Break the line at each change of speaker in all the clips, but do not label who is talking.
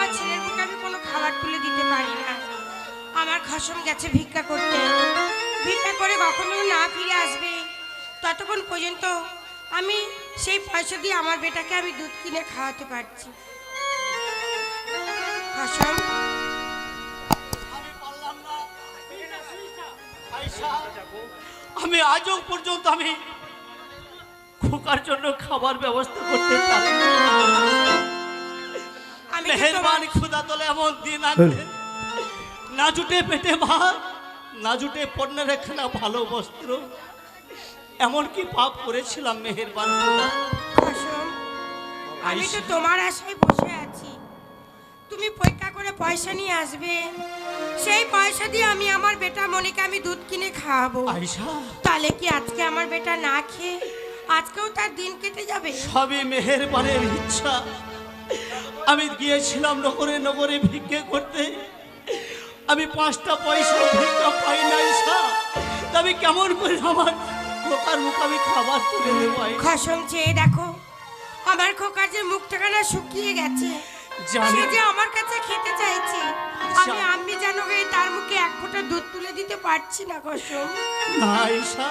আমার ছেলের মুখে আমি কোনো খাবার তুলে দিতে পারি না। আমার খসম গেছে ভিক্ষা করতে, ভিক্ষা করে কখনো না ফিরে আসবে, ততক্ষণ পর্যন্ত আমি সেই পয়সা দিয়ে আমার বেটাকে আমি দুধ কিনে খাওয়াতে পারছি। খসম,
আমি আজও পর্যন্ত আমি খোকার জন্য খাবার ব্যবস্থা করতে পারি মেহেরবানি খুদা তোলে এমন দিন আসবে না জুটে পেটে ভাত, না জুটে পণ্যের একখানা ভালো বস্ত্র, এমন কি পাপ করেছিলাম মেহেরবান খুদা?
খসম, আমি তো তোমার আশায় বসে আছি, তুমি পরীক্ষা করে পয়সা নিয়ে আসবে, সেই পয়সা দিয়ে আমি আমার বেটা মনিকে আমি দুধ কিনে খাওয়াবো।
আয়শা,
তাহলে কি আজকে আমার বেটা না খেয়ে আজকেও তার দিন কেটে যাবে?
সবই মেহেরবানের ইচ্ছা। আমি গিয়েছিলাম নগরে নগরে ভিক্ষে করতে, আমি 5টা পয়সা ভিক্ষা পাই না আয়শা, তবে কেমন করে আমার খোকার মুখ আমি খাবার তুলে দেবো?
খসম, চেয়ে দেখো আমার খোকার যে মুখটাখানা শুকিয়ে গেছে, সে যে আমার কাছে খেতে চাইছে, আমি জানো তার মুখে এক ফোঁটা দুধ তুলে দিতে পারছি না। খসম
না আয়শা,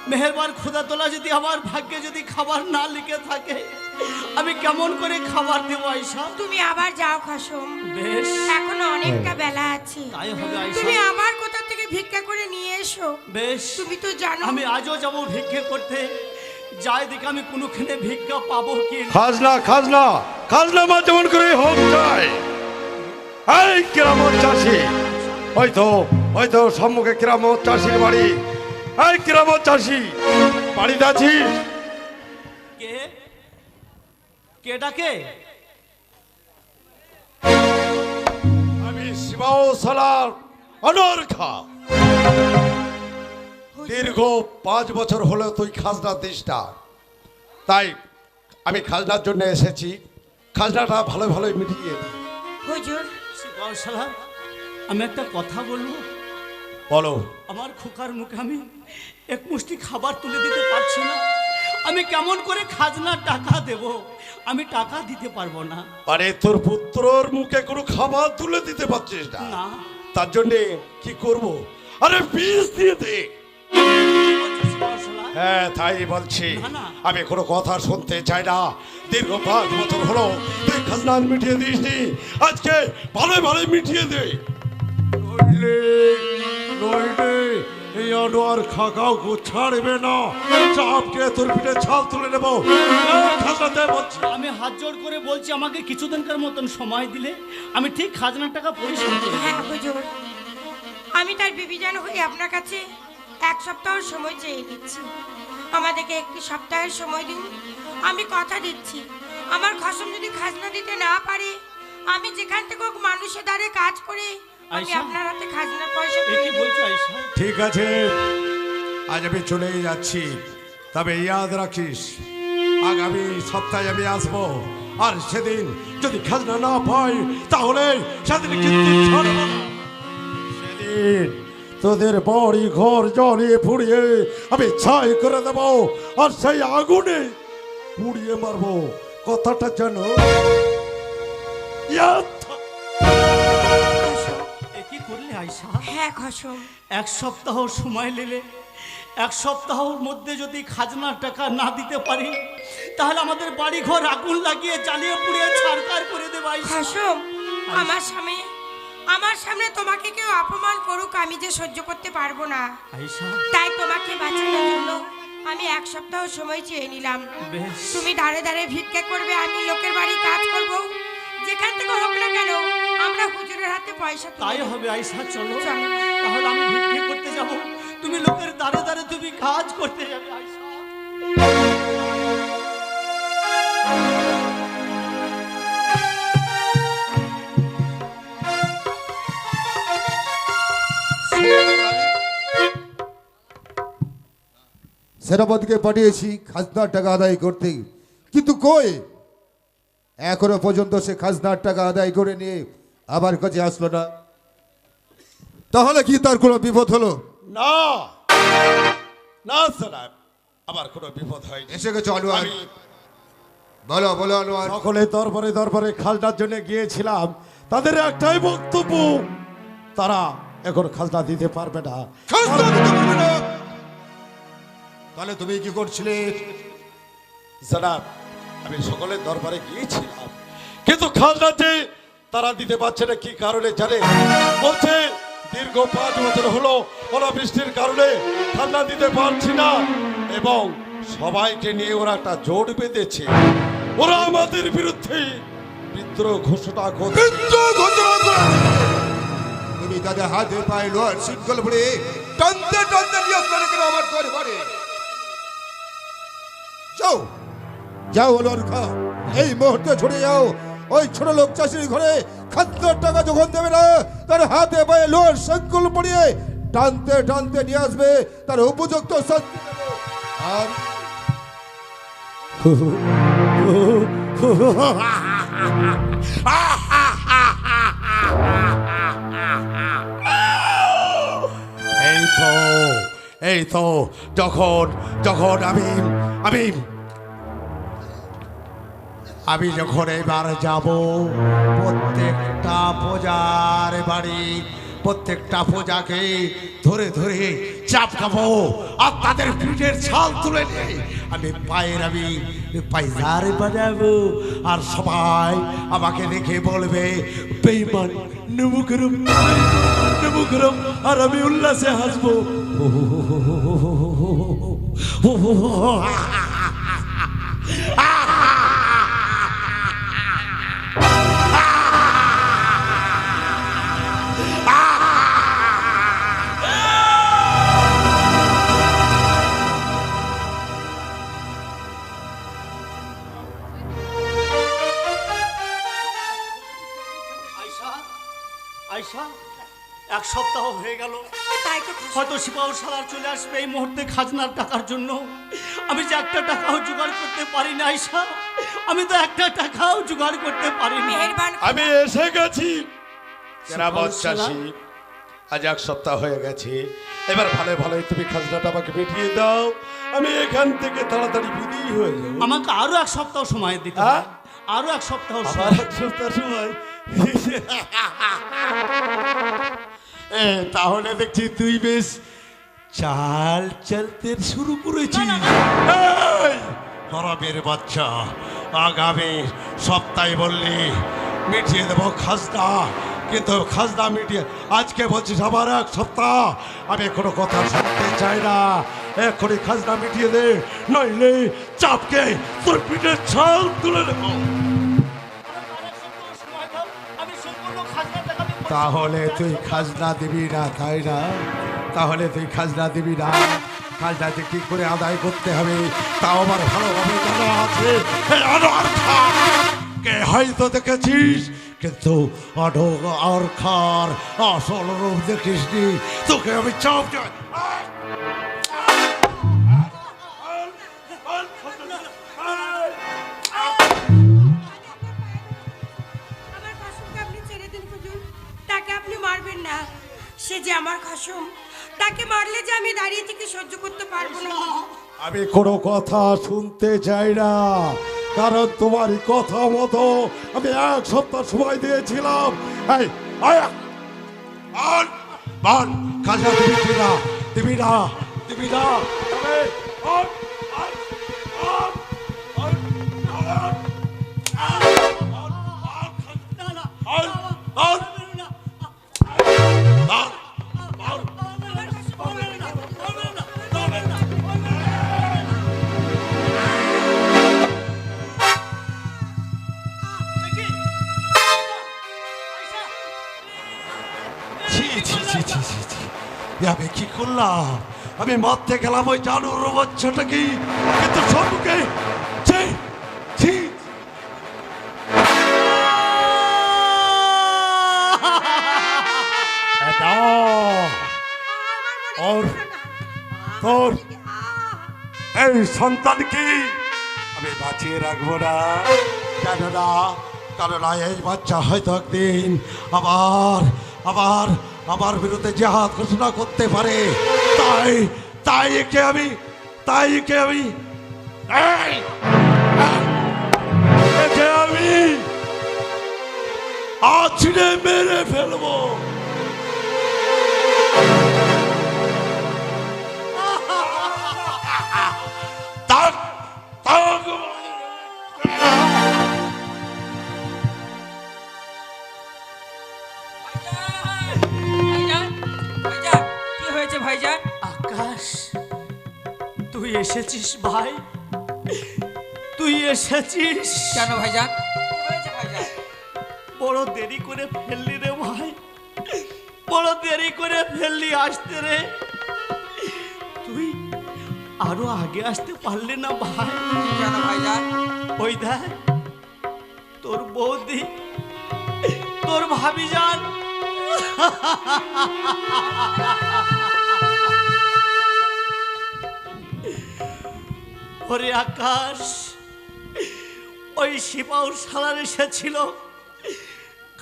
মেহেরবান খোদা তোলা যদি আমার ভাগ্যে যদি খাবার না লিখে থাকে, আমি কেমন করে খাবার দেবো আয়শা?
তুমি আবার যাও খসম,
বেশ,
এখনো অনেকটা বেলা আছে,
তাই হবে আয়শা।
তুমি আবার কোথা থেকে ভিক্ষা করে নিয়ে এসো।
বেশ,
তুমি তো জানো
আমি আজও যাবো ভিক্ষে করতে, যাই দেখে আমি কোনোখানে ভিক্ষা পাবো কি।
খাজনা খাজনা খাজনা মা যেমন করে হোক যায়। এই কেরামত চাষি, ওই তো সম্মুখে কেরামত চাষির বাড়ি। এই কেরামত চাষি, বাড়িতে আছিস?
কে কে ডাকে?
আমি শিবাও সালার অনর্ঘা। দীর্ঘ 5 বছর হলো তুই খাজনা দিস না, তাই আমি খাজনার জন্য এসেছি। খাজনাটা ভালো ভালোই মিটিয়ে দিই।
হুজুর,
সালাম, আমি একটা কথা বলবো?
বলো।
আমার খোকার মুখে আমি এক মুষ্টি খাবার তুলে দিতে পারছি না, আমি কেমন করে খাজনার টাকা দেব? আমি টাকা দিতে পারবো না।
আরে তোর পুত্রর মুখে কোনো খাবার তুলে দিতে পারছিস না,
না,
তার জন্য কি করব? আরে বিষ দিয়ে দে। হ্যাঁ, তাই বলছি। আমি কোনো কথা শুনতে চাই না। দীর্ঘ 5 বছর হলো তুই খাজনা মিটিয়ে দিসনি, আজকে ভালো ভালো মিটিয়ে দে। নইলে এই আনোয়ার খাগাও গো ছাড়বে না, চাপকে তোর পিঠে ছাল তুলে নেবো। খাজনা দে বলছি।
আমি হাত জোড় করে বলছি, আমাকে কিছুদিনকার মতন সময় দিলে আমি ঠিক খাজনার টাকা পরিশোধ করব।
হ্যাঁ হুজুর, আমি তার বিবিজান হয়ে আপনার কাছে 1 সপ্তাহ সময় চেয়ে নিচ্ছি, আমাদেরকে 1 সপ্তাহের সময় দিন। আমি কথা দিচ্ছি, আমার খসম যদি খাজনা দিতে না পারে, আমি যেখান থেকে হোক মানুষের দ্বারে কাজ করে আমি আপনার হাতে খাজনার পয়সা
কি বলছো আয়শা?
ঠিক আছে, আজ আমি চলেই যাচ্ছি, তবে ইয়াদ রাখিস আগামী সপ্তাহে আমি আসবো, আর সেদিন যদি খাজনা না পাই তাহলে সেদিন কিন্তু ছাড়বো না। সেদিন তোদের বাড়ি ঘর জ্বালিয়ে পুড়িয়ে আমি ছাই করে দেবো, আর সেই আগুনে পুড়িয়ে মারবো। কথাটা জানো?
কি করলে আয়শা?
হ্যাঁ খসম,
1 সপ্তাহ সময় নিলে, 1 সপ্তাহের মধ্যে যদি খাজনার টাকা না দিতে পারি, তাহলে আমাদের বাড়ি ঘর আগুন লাগিয়ে জ্বালিয়ে পুড়িয়ে ছারখার করে দেবে আয়শা।
খসম, আমার সামনে তোমাকে কেউ অপমান করুক আমি যে সহ্য করতে পারবো না,
আয়শা
তাই তোমাকে বাঁচানোর জন্য আমি 1 সপ্তাহ সময় চেয়ে নিলাম।
বেশ,
তুমি দাঁড়ে দাঁড়ে ভিক্ষা করবে, আমি লোকের বাড়ি কাজ করব, যেখান থেকে হোক না কেন আমরা হুজুরের হাতে পয়সা তুলে
তাই
দেব।
হবে আয়শা, চলো।
চলো।
তাহলে আমি ভিক্ষে করতে যাব, তুমি লোকের দ্বারে দ্বারে তুমি কাজ করতে যাবে আয়শা।
সেনাপতিকে পাঠিয়েছি খাজনার টাকা আদায় করতে, কিন্তু কই এখনো পর্যন্ত সে খাজনার টাকা আদায় করে নিয়ে আমার কাছে আসলো না। তাহলে কি তার কোনো বিপদ হলো?
না না স্যার, আমার কোনো বিপদ হয়নি।
এসে গেছে আনোয়ার, বলো বলো আনোয়ার।
সকলে দরবারে দরবারে খাজনার জন্য গিয়েছিলাম, তাদের একটাই বক্তব্য, তারা এখন খাজনা দিতে পারবে না।
খাজনা দিতে পারবে না? তাহলে তুমি কি করছিলে?
জানাব, আমি সকলের দরবারে গিয়েছিলাম, কিন্তু খাজনাতে তারা দিতে পারছে না। কি কারণে জানে? বলছে দীর্ঘ 5 বছর হলো অনাবৃষ্টির কারণে খাজনা দিতে পারছি না, এবং সবাইকে নিয়ে ওরা একটা জোট বেঁধেছে, ওরা আমাদের বিরুদ্ধে বিদ্রোহ ঘোষণা করছে।
তুমি তাদের হাতে পায়ে লোহার শৃঙ্খল পড়ে টানতে টানতে নিয়ে আসলে কেন আমার দরবারে? যাও যাও লোহার খা, এই মুহূর্তে ছড়ে যাও। ওই ছোট লোক চাষির ঘরে খাদ্যের টাকা যখন দেবে না, তার হাতে পায়ে লোহার শৃঙ্খল পড়িয়ে টানতে টানতে নিয়ে আসবে, তার উপযুক্ত শাস্তি দেবো। আর
এই তো যখন যখন আমি যখন এবার যাব প্রত্যেকটা পূজার বাড়ি, প্রত্যেকটা পূজাকে ধরে ধরে চাপকাবো আর তাদের পিঠের ছাল তুলে নিয়ে আমি পায়জার বাজাবো, আর সবাই আমাকে দেখে বলবে বেঈমান নবুকরম নবুকরম, আর আমি উল্লাসে হাসবো।
আয়শা, 1 সপ্তাহ হয়ে গেল,
তাই তো খুশি।
হয়তো সিপাহ সালার চলে আসবে এই মুহূর্তে খাজনার টাকার জন্য। আমি যে একটা টাকাও জোগাড় করতে পারি না আয়শা, আমি তো একটা টাকাও জোগাড় করতে পারি না।
মেহেরবান
আমি এসে গেছি কেরামত চাষি, আজ 1 সপ্তাহ হয়ে গেছে। এবার ভালো ভালোই তুমি খাজনাটা আমাকে মিটিয়ে দাও, আমি এখান থেকে তাড়াতাড়ি বিদায় হয়ে যাব।
আমাকে আরো 1 সপ্তাহ সময় দিতে
হ্যাঁ?
হবে, আরো 1 সপ্তাহ
আবার
সময়।
1 সপ্তাহ সময়? তাহলে দেখছি তুই বেশ চাল চলতে শুরু করেছিস। এই, হরামের বাচ্চা, আগামী সপ্তাহে বললি মিটিয়ে দেবো খাজনা, কিন্তু খাজনা মিটিয়ে আজকে বলছিস আবার 1 সপ্তাহ। আমি কোনো কথা শুনতে চাই না, এক্ষুনি খাজনা মিটিয়ে দে, নইলে চাপকে তোর পিঠের ছাল তুলে নেবো। তাহলে তুই খাজনা দিবি না, তাই না? তাহলে তুই খাজনা দিবি না? খাজনাতে কি করে আদায় করতে হবে তাও আমার ভালোভাবে জানা আছে। কে হয়তো দেখেছিস, কিন্তু আর খার আসল রূপ দেখিসনি। তোকে আমি চাপ
আমার খাসুমকে আপনি ছেড়ে দিন হুজুর, তাকে আপনি মারবেন না। সে যে আমার খাসুম, তাকে মারলে যে আমি দাঁড়িয়ে থেকে সহ্য করতে পারবো না।
আমি কোনো কথা শুনতে চাই না, কারণ তোমারই কথা মতো আমি 1 সপ্তাহ সময় দিয়েছিলাম। এই আয়া বল বল, কাজা দিবি কি না? দিবি না, দিবি না? তবে বল, বল, বল, বল, বল, বল, আমি কি করলাম? আমি মারতে গেলাম ওই জানুর বাচ্চাটাকে, কিন্তু সম্মুখে তোর এই সন্তানকে আমি বাঁচিয়ে রাখবো না, কেননা এই বাচ্চা হয়তো একদিন আবার আবার আমার বিরুদ্ধে জিহাদ ঘোষণা করতে পারে। তাই একে আমি এই আছড়ে মেরে ফেলবো। তাক তাক
ভাইজান, ভাইজান, কি হয়েছে ভাইজান?
আকাশ, তুই এসেছিস ভাই, তুই এসেছিস।
কেন ভাইজান? কি হয়েছে ভাইজান?
বড় দেরি করে ফেললি রে ভাই, বড় দেরি করে ফেললি আসতে রে। তুই আরো আগে আসতে পারলি না ভাই?
কেন ভাইজান?
ওই দেখ তোর বৌদি, তোর ভাবি যান। ওরে আকাশ, ওই শিপাউর সালার এসেছিল,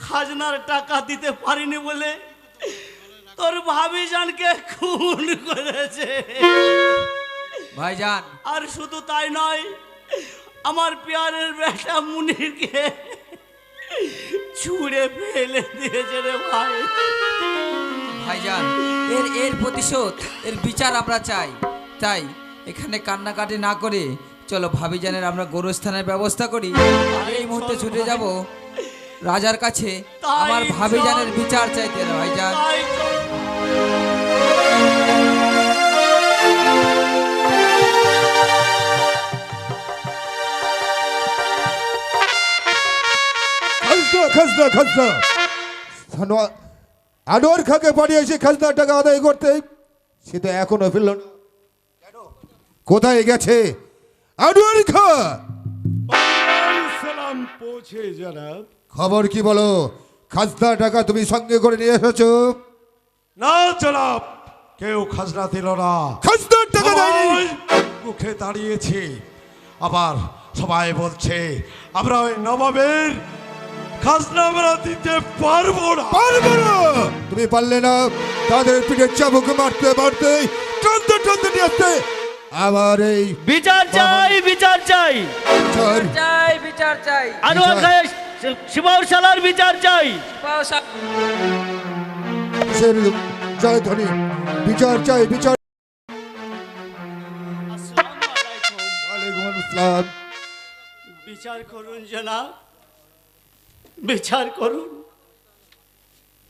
খাজনার টাকা দিতে পারিনি বলে তোর ভাবি জানকে খুন করেছে।
ভাইজান,
আর শুধু তাই নয়, আমার পেয়ারের বেটা মুনিরকে ছুঁড়ে ফেলে দিয়েছে রে ভাই।
ভাইজান, এর প্রতিশোধ, এর বিচার আমরা চাই। তাই এখানে কান্নাকাটি না করে চলো ভাবিজানের আমরা গোরস্থানের ব্যবস্থা করি। আর এই মুহূর্তে ছুটে যাব রাজার কাছে আমার ভাবিজানের বিচার চাইতে না ভাইজান।
তাই চল।
খাজনা খাজনা আনোয়ার খাকে পাঠিয়েছে খাজনার টাকা আদায় করতে, সে তো এখনো ফিরল না। কোথায় গেছে আনোয়ার খা?
সালাম পৌঁছে জনাব।
খবর কি বলো? খাজনা টাকা তুমি সঙ্গে করে নিয়ে এসেছো?
না জনাব, কেউ খাজনা দিল না।
খাজনার টাকা দেয়নি?
সবাই মুখে দাঁড়িয়েছে, আবার সবাই বলছে আমরা ওই নবাবের খাজনা আমরা দিতে পারবো না।
পারবো না? তুমি পারলে না? তাদের পিঠে চাবুক মারতে মারতে টানতে টানতে নিয়ে আসতে আমার এই
বিচার চাই, বিচার চাই,
চার
চাই, বিচার চাই।
আনোয়ার খায়ের শিবাউর শালার বিচার চাই।
জয় ধনী বিচার চাই, বিচার।
আসসালামু আলাইকুম।
ওয়ালাইকুম আসসালাম।
বিচার করুন জনাব, বিচার করুন।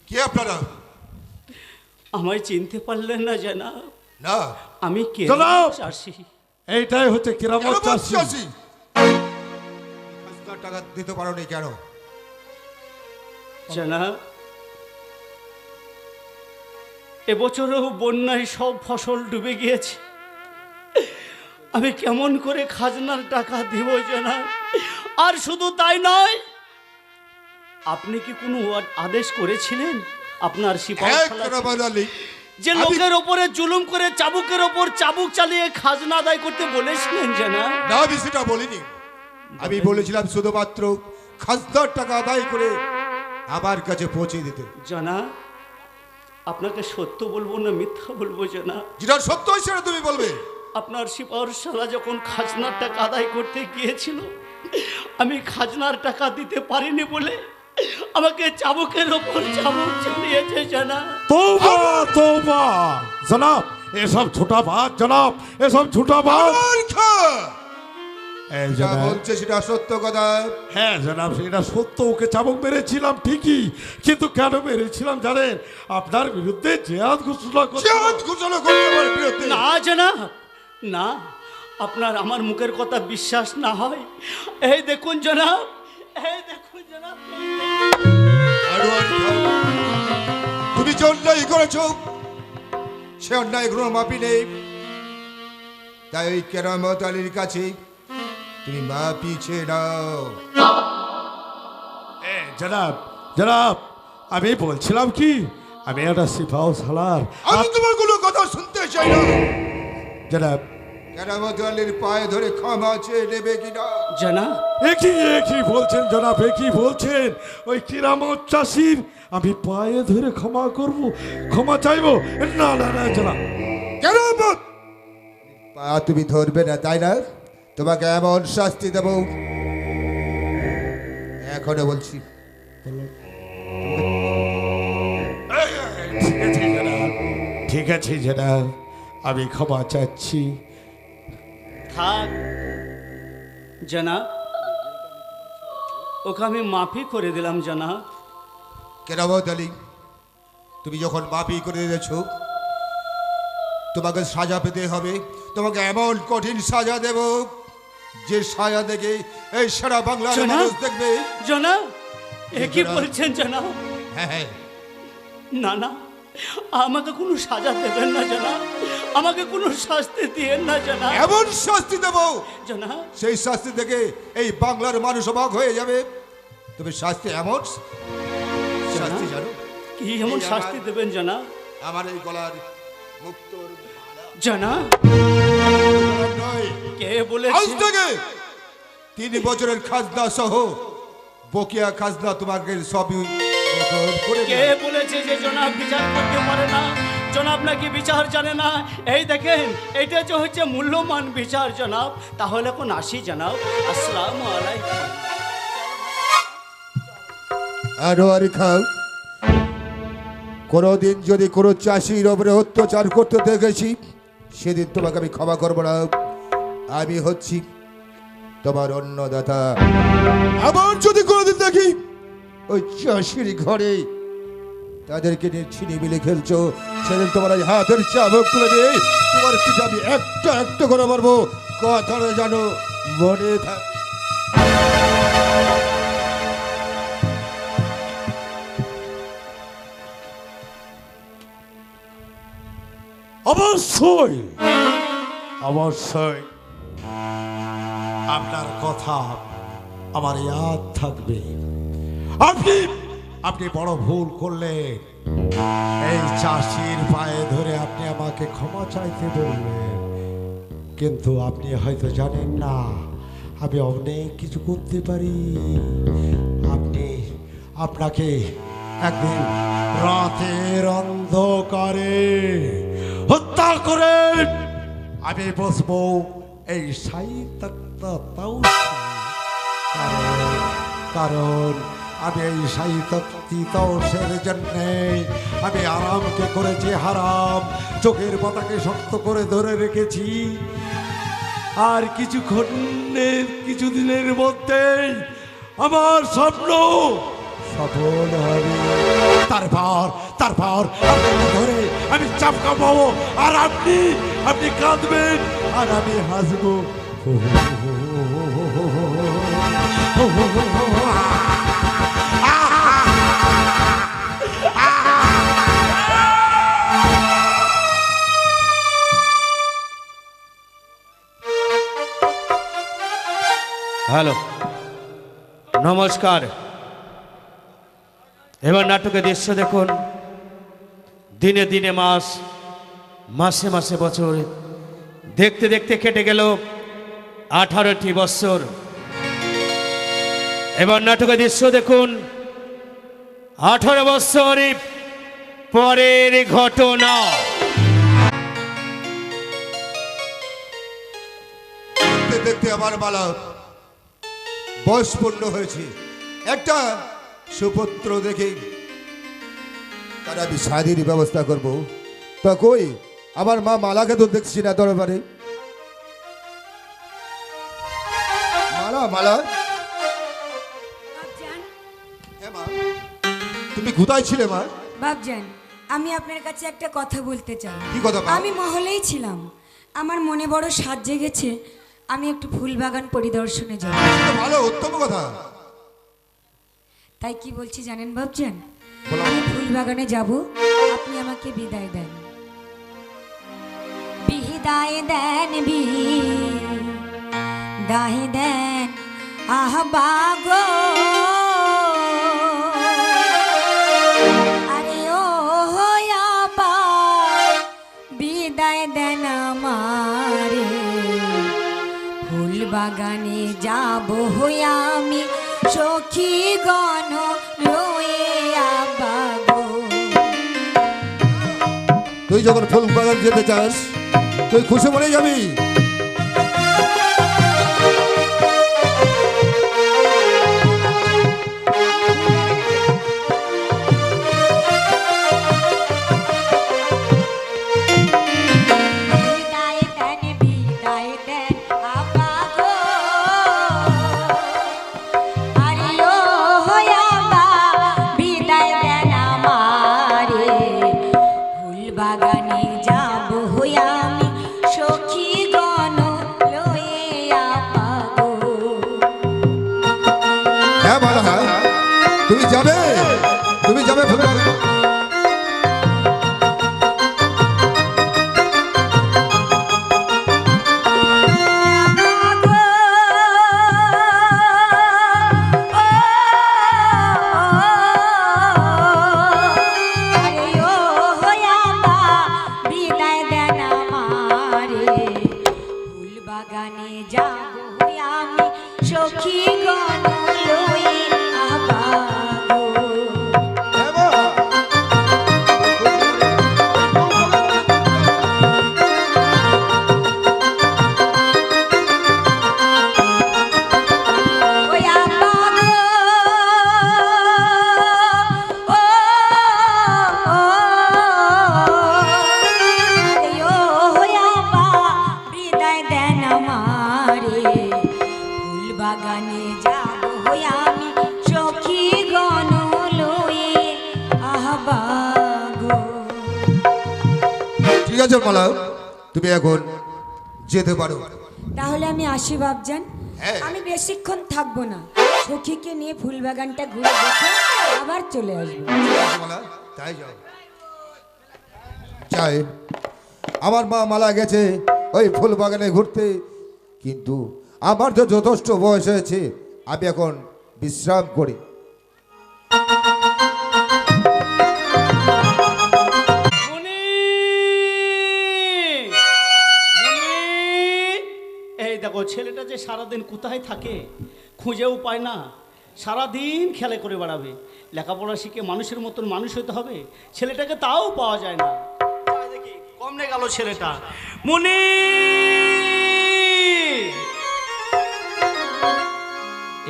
কে আপনারা?
আমায় চিনতে পারলেন না জনাব?
না
আমি কে
জনাব!
চাষি।
এইটাই হচ্ছে কিরামত চাষি।
খাজনার টাকা দিতে পারো নি কেন?
জনাব, এবছরও বন্যায় সব ফসল ডুবে গিয়েছে, আমি কেমন করে খাজনার টাকা দিব জনাব? আর শুধু তাই নয়, আপনি কি কোনো আদেশ করেছিলেন আপনার সিপাহী যে লোকের ওপরে জুলুম করে চাবুকের ওপর চাবুক চালিয়ে খাজনা আদায় করতে বলেছিলেন জনাব?
না, আমি সেটা বলিনি। আমি বলেছিলাম শুধুমাত্র খাজনার টাকা আদায় করে আমার কাছে পৌঁছে দিতে।
জনাব, আপনাকে সত্য বলবো না মিথ্যা বলবো জনাব?
যেটা সত্য সেটা তুমি বলবে।
আপনার সিপাহর শালা যখন খাজনার টাকা আদায় করতে গিয়েছিল, আমি খাজনার টাকা দিতে পারিনি বলে আমাকে চাবুকের ওপর চাবুক চালিয়েছে জনাব।
তোবা তোবা জনাব, এসব ছোটা বাদ জনাব, এসব ছোটা বাদ। এই
যা
জনাব,
বলছে সেটা সত্য কথা।
হ্যাঁ জনাব, সেটা সত্য। ওকে চাবুক মেরেছিলাম ঠিকই, কিন্তু কেন মেরেছিলাম জানেন? আপনার বিরুদ্ধে জেহাদ ঘোষণা করতে।
জিহাদ ঘোষণা করতে আমার বিরুদ্ধে?
না জনাব, না, আপনার আমার মুখের কথা বিশ্বাস না হয়, এই দেখুন জনাব, এই দেখুন জনাব।
আনোয়ার খান, তুমি যে অন্যায় করেছ সে অন্যায় কোনো মাপি নেই। তাই ওই কেরামত আলীর কাছে তুমি মাপি চেয়ে নাও।
জনাব জনাব, আমি বলছিলাম কি, আমি একটা সিপাহ সালার।
আমি তোমার কোনো কথা শুনতে চাই না।
জনাব,
কেরামত আলীর পায়ে ধরে ক্ষমা চেয়ে নেবে কিনা?
জনাব,
একই বলছেন জনাব, একই বলছেন। ওই কিরামত চাষির আমি পায়ে ধরে ক্ষমা করব, ক্ষমা চাইবো? না না না জনাব।
কেরামত পা তুমি ধরবে না তাই না? তোমাকে এমন শাস্তি দেব, এখনো বলছি
ঠিক আছে জনাব, ঠিক আছে জনাব, আমি ক্ষমা চাচ্ছি।
থাক জনাব, ওকে আমি মাফি করে দিলাম জনাব।
কেরামত আলী, তুমি যখন মাফি করে দিয়েছ, তোমাকে সাজা পেতে হবে। তোমাকে এমন কঠিন সাজা দেব যে সাজা দেখে এই সারা বাংলার
জনাব?
মানুষ দেখবে।
জনাব, এ কি
জনাব?
বলছেন জনাব?
হ্যাঁ হ্যাঁ,
না না, আমাকে কোনো সাজা দেবেন না জনাব, আমাকে কোনো শাস্তি দিয়েন না জনাব।
এমন শাস্তি দেব,
জনাব,
সেই শাস্তি দেখে এই বাংলার মানুষ অবাক হয়ে যাবে। তুমি শাস্তি এমন শাস্তি জানো?
কি এমন
এই
শাস্তি
আমার-
দেবেন জনাব?
আমার এই গলার মুক্তোর মালা
জনাব,
নয়,
কে
আজ
বলেছে?
থেকে 3 বছরের খাজনা সহ বকেয়া খাজনা তোমাকে সবই বহন করে
কে
দেব।
বলেছে যে জনাব বিচার করতে পারে না? জনাব নাকি বিচার জানে না? এই দেখেন, এটা যে হচ্ছে মূল্যবান বিচার জনাব। তাহলে এখন আসি জনাব, আসসালামু আলাইকুম।
আনোয়ারি খান, কোনোদিন যদি কোনো চাষির ওপরে অত্যাচার করতে দেখেছি, সেদিন তোমাকে আমি ক্ষমা করবো না। আমি হচ্ছি তোমার অন্নদাতা। আবার যদি কোনোদিন দেখি ওই চাষির ঘরে তাদেরকে নিয়ে ছিনিমিনি খেলছো, সেদিন তোমার ওই হাতের চাবুক তুলে দিয়ে তোমার পিঠে আমি একটা একটা করে মারবো। কথাটা জানো, মনে থাক।
অবশ্যই অবশ্যই আপনার কথা আমার ইয়াদ থাকবে। আপনি আপনি বড় ভুল করলেন। এই চাষির পায়ে ধরে আপনি আমাকে ক্ষমা চাইতে বললেন, কিন্তু আপনি হয়তো জানেন না আমি অনেক কিছু করতে পারি। আপনাকে একদিন রাতের অন্ধকারে হত্যা করে আমি বসবো এই কারণ আমি এই সাহিত্যি তৌসের জন্যে আমি আরামকে করেছি হারাম, চোখের পাতাকে শক্ত করে ধরে রেখেছি। আর কিছুদিনের মধ্যেই আমার স্বপ্ন সফল হবে। তারপর আপনাকে ধরে আমি চাপকা পাবো, আর আপনি কাঁদবেন আর আমি হাসবো।
হ্যালো, নমস্কার। এবার নাটকের দৃশ্য দেখুন। দিনে দিনে মাস, মাসে মাসে বছর, দেখতে দেখতে কেটে গেল 18টি বৎসর। এবার নাটকের দৃশ্য দেখুন 18 বৎসর পরের ঘটনা।
দেখতে দেখতে আমার বালক বয়স পূর্ণ হয়েছে। একটা সুপুত্র দেখে তার আমি শাদীর ব্যবস্থা করব। তা কই আমার মা মালাকে তো দেখছি না দরবারে। মালা মালা,
বাপজান,
হ্যাঁ মা, তুমি কোথায় ছিলে মা?
বাপজান, আমি আপনার কাছে একটা কথা বলতে চাই।
কি কথা মা?
আমি মহলেই ছিলাম, আমার মনে বড় সাজ জেগেছে, আমি একটু ফুল বাগান পরিদর্শনে যাব।
তো ভালো, উত্তম কথা।
তাই কি বলছি জানেন বাপজান,
বলো।
আমি ফুল বাগানে যাব, আপনি আমাকে বিদায় দেন। বিদায় দেন, বিদায় দেন আহবাগো। আরে ও আবার বিদায় দেন আমারে। ফুল বাগানে যাব আমি সখী গণ লয়ে আবাগো।
তুই যখন ফুল বাগান যেতে চাস, তুই খুশি মনে যাবি। যাবে, তুমি যাবে ফুলবাগানে?
বাগানে যাবো আমি সখী গণ লয়ে আবাগো। বাগানে যাবো আমি সখী গণ লয়ে আহবাগো।
ঠিক আছে মালা, তুমি এখন যেতে পারো।
তাহলে আমি আসি বাবজান।
হ্যাঁ।
আমি বেশিক্ষণ থাকবো না, সখীকে নিয়ে ফুল বাগানটা ঘুরে দেখে আবার চলে আসবো।
মালা, তাই যাও। চাই আমার মা মালা গেছে ওই ফুল বাগানে ঘুরতে, কিন্তু আমার তো যথেষ্ট বয়স হয়েছে, আমি এখন বিশ্রাম করি।
মনি! মনি! এই দেখো ছেলেটা যে সারাদিন কোথায় থাকে খুঁজেও পায় না, সারাদিন খেলা করে বেড়াবে। লেখাপড়া শিখে মানুষের মতন মানুষ হতে হবে, ছেলেটাকে তাও পাওয়া যায় না। তাই দেখি কমনে গেল ছেলেটা। মনি!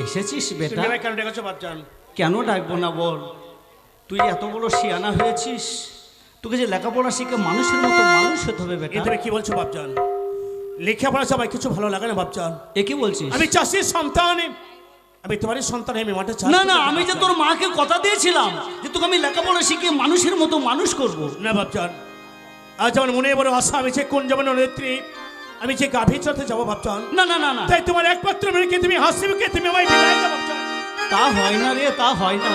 এসেছিস বেটা?
কেন ডেকেছো বাপজান?
কেন ডাকবো না বল? তুই এত বড় শিয়ানা হয়েছিস, তোকে যে লেখাপড়া শিখে মানুষের মতো মানুষ হতে হবে
এ
বেটা।
তুমি কি বলছো বাপজান? লেখাপড়া সবাই কিছু ভালো লাগে না বাপজান।
এ কি বলছিস?
আমি চাষির সন্তান, আমি তোমারই সন্তান, আমি মাঠে চাষ
না
করি
না, আমি যে
বাপজান।
তোর মাকে কথা দিয়েছিলাম যে তোকে আমি লেখাপড়া শিখে মানুষের মতো মানুষ করব।
না বাপজান, আজ আমার মনে বড় আশা, আমি যে কোন যাবেন নেত্রী, আমি যে গাভী চড়তে যাবো বাপজান।
না না না না,
তাই তোমার একমাত্র মেয়েকে তুমি হাসিবকে তুমি আমায় বিদায় দাও বাপজান।
তা হয় না রে, তা হয় না।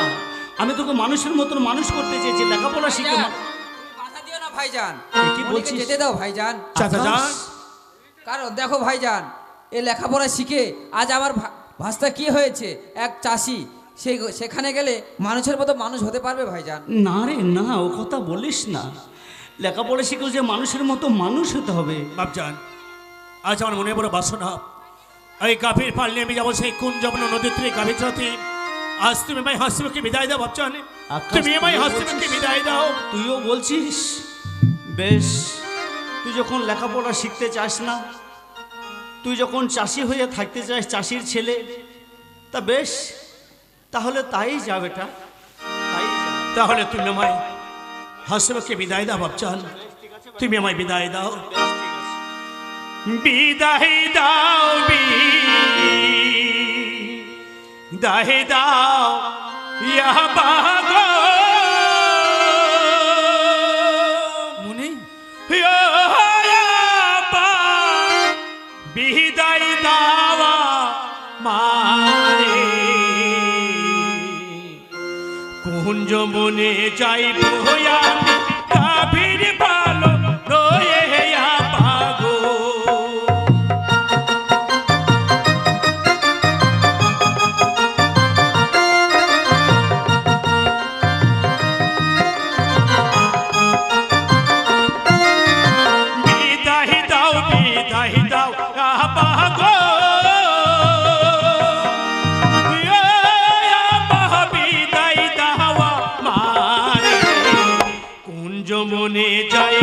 আমি তোকে মানুষের মতন মানুষ করতে চেয়েছি, লেখাপড়া শিখে
ভাইজান, তুমি বাধা দিও না ভাইজান,
এ কি
মনিকে
বলছিস?
যেতে দাও ভাইজান।
চাচা যান।
আকাশ,
কারণ দেখো ভাইজান, এ লেখাপড়া শিখে আজ আমার ভাস্তা কি হয়েছে, এক চাষি, সেখানে গেলে মানুষের মতো মানুষ হতে পারবে ভাইজান?
না রে না, ও কথা বলিস না। লেখাপড়া শিখে যে মানুষের মতো মানুষ হতে হবে।
বাপজান, আজ আমার মনে বড় বাসনা, এই গাভীর পাল নিয়ে আমি যাবো সেই কোন যমুনা নদীর তীরে গাভী চড়তে। আজ তুমি আমায় হাসিবকে বিদায় দাও বাপজান,
আকাশ,
তুমি আমায়
তুইও
হাসিবকে
বলছিস?
বিদায় দাও।
তুইও বলছিস? বেশ, তুই যখন লেখাপড়া শিখতে চাস না, তুই যখন চাষি হয়ে থাকতে চাস, চাষির ছেলে, তা বেশ, তাহলে তাই যা বেটা, তাই যা।
তাহলে তুমি আমায় হাসিবকে বিদায় দাও বাপজান, তুমি আমায় বিদায় দাও, বিদায় দাও, বিদায় দাও ইয়া বাগো
মুনি,
ইয়া বা, বিদায় দাও মারে, কুঞ্জ মনে যাইব আমি গাভীর ভালো রয়ে পাগো। বিদায় দাও, বিদায় দাও পাগো, বিদায় দাও মারে, কুঞ্জ মনে যায়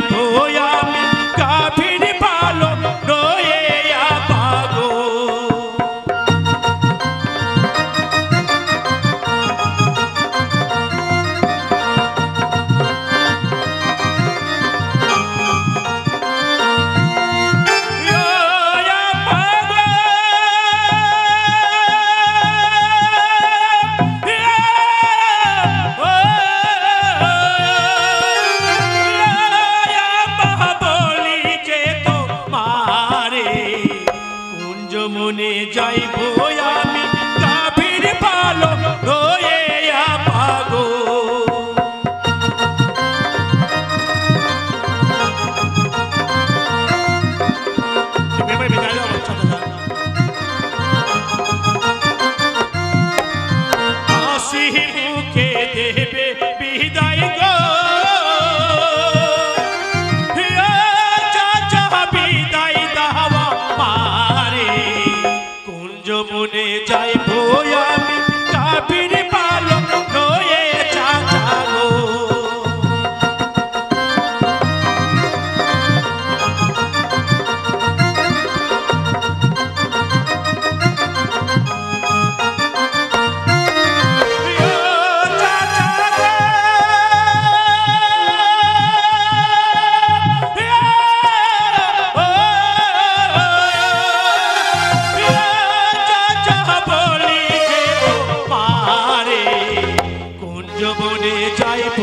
যবনে যাইব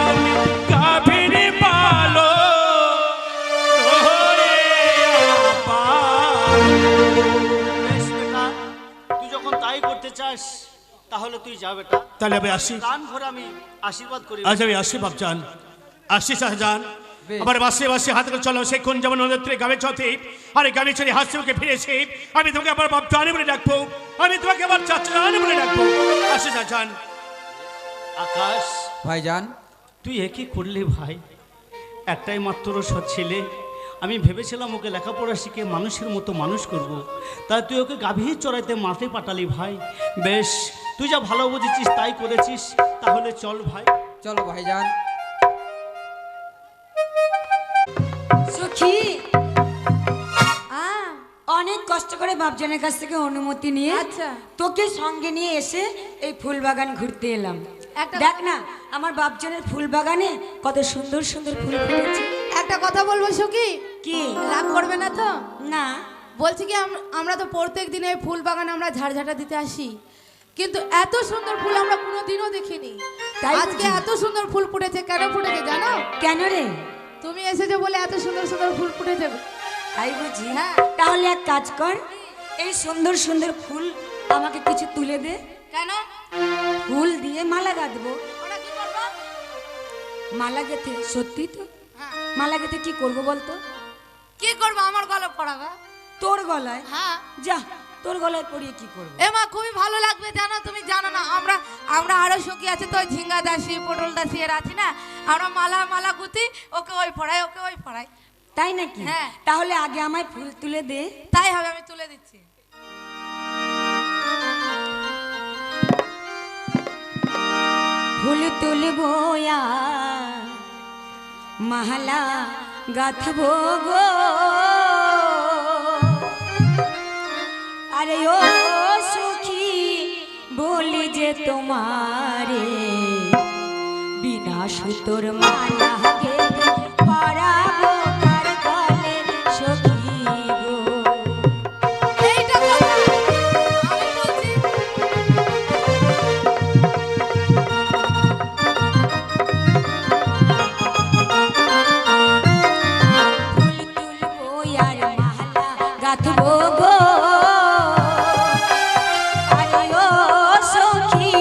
আমি গাভীর পালো ধরে
বেশ বেটা, তুই যখন তাই করতে চাস তাহলে তুই যা বেটা।
তাহলে আমি আসি।
প্রাণ ভরে আমি আশীর্বাদ করি।
আজ আমি আসি বাপজান, আসি শাহজান।
বেশ।
আবার বাসে বাসে হাত করে চলো সেই কোন যেমন নদীতে গ্রামে চতে আরে গ্রামে চলে হাসি মুখে ফিরেছি। আমি তোমাকে আবার বাপজান বলে ডাকবো, আমি তোমাকে আবার চাচান বলে ডাকবো। আসি শাহজান।
আকাশ,
ভাইজান,
তুই একই করলি ভাই। একটাই মাত্র সৎ ছেলে, আমি ভেবেছিলাম ওকে লেখাপড়া শিখে মানুষের মতো মানুষ করব। তাই তুই ওকে গাভীর চড়াইতে মাঠে পাঠালি ভাই। বেশ, তুই যা ভালো বুঝেছিস তাই করেছিস, তাহলে চল ভাই।
চলো ভাইজান।
সখী অনেক কষ্ট করে বাপজনের কাছ থেকে অনুমতি নিয়ে
আচ্ছা।
তোকে সঙ্গে নিয়ে এসে এই ফুল বাগান ঘুরতে এলাম। দেখ না আমার বাপজনের ফুল বাগানে কত সুন্দর সুন্দর ফুল ফুটেছে।
একটা কথা বলবো সখী,
কি?
রাগ করবে না তো?
না,
বলছি কি আমরা তো প্রত্যেক দিন এই ফুল বাগান আমরা ঝাড়ঝাটা দিতে আসি, কিন্তু এত সুন্দর ফুল আমরা কোনোদিনও দেখিনি।
তাই
আজকে
বুঝি?
এত সুন্দর ফুল ফুটেছে, কেন ফুটেছে জানো?
কেন রে?
তুমি এসেছো বলে এত সুন্দর সুন্দর ফুল ফুটেছে।
তাই বুঝি? তাহলে এক কাজ কর, এই সুন্দর সুন্দর ফুল আমাকে কিছু তুলে দে।
কেন?
ফুল দিয়ে মালা গাঁথবো।
ওরা কি করবো?
মালা গেথে? সত্যি তো?
হ্যাঁ।
মালা গেথে কি করবো বলতো?
কি করবো? আমার গলা পড়াবা।
তোর গলায়?
হ্যাঁ।
যা, তোর গলায় পরিয়ে কি করবো?
এ মা, খুবই ভালো লাগবে জানো। তুমি জানো না আমরা আরো সখী আছে তো, ঝিঙ্গা দাসী, পটল দাসী এর আছি না, আমরা মালা গুতি, ওকে ওই পড়াই।
তাই নাকি?
হ্যাঁ।
তাহলে আগে আমায় ফুল তুলে দে।
তাই হবে, আমি তুলে দিচ্ছি।
ফুল তুলবো মালা গাঁথবো গো, আরে ও সুখী বলি যে তোমারে বিনা সুতোর মালা গেঁথে পরাবো কার গলে সখী গো।
এইটা কথা আমি বলছি।
ফুল তুলবো আর মালা গাঁথবো গো, আরে ও সখী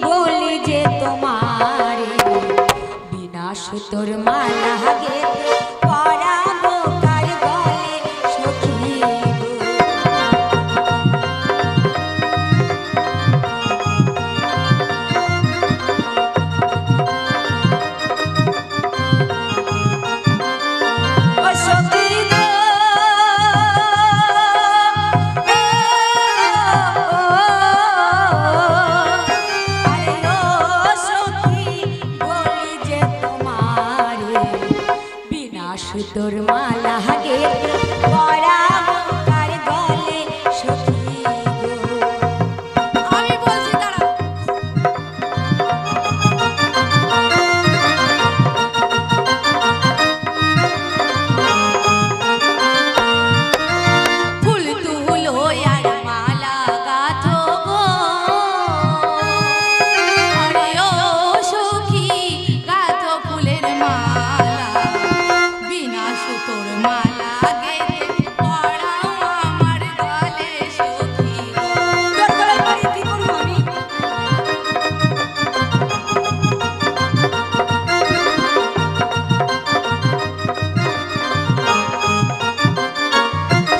বলি যে তোমারে বিনা সুতোর মালা গেঁথে পরাবো কার গলে সখী গো। ও সখী গো, আরে ও সখী বলি যে তোমারে বিনা সুতোর মালা গেঁথে পরাবো কার গলে সখী গো।
আমি বলছি, দাঁড়াও। ফুল তুলো আর মালা গাঁথো গো, আরে ও সখী গাঁথো ফুলের মালা, বিনা সুতোর মালা গেঁথে পরাও আমার গলে সখী গো।
তোর গলায় পরিয়ে কি করবো আমি?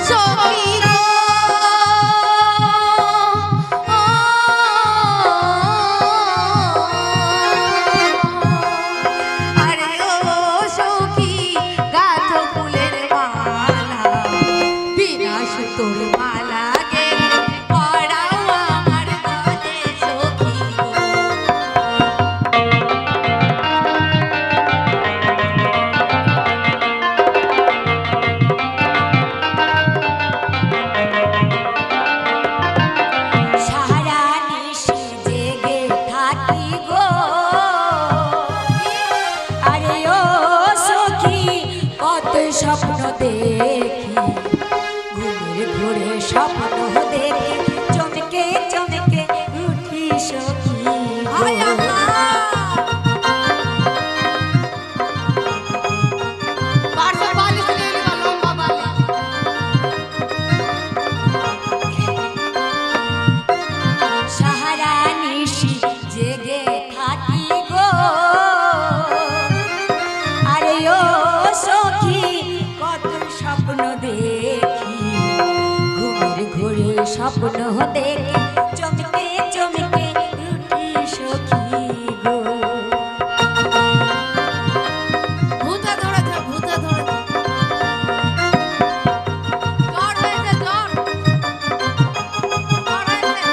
সখী গো, আরে ও সখী গাঁথো ফুলের মালা, বিনা সুতোর মালা গেঁথে পরাও আমার গলে সখী গো।
সারা নিশি জেগে থাকি গো, আরে ও সখী কত স্বপ্ন দেখি, ঘুমের ঘুরে স্বপ্ন দেখি, চমকে চমকে উঠি সখী গো।
হায় আল্লাহ!
স্বপ্ন দেখে চমকে চমকে উঠি সখী গো।
ভূতে ধরেছে, ভূতে ধরেছে। জ্বর হয়েছে, জ্বর। জ্বর হয়েছে।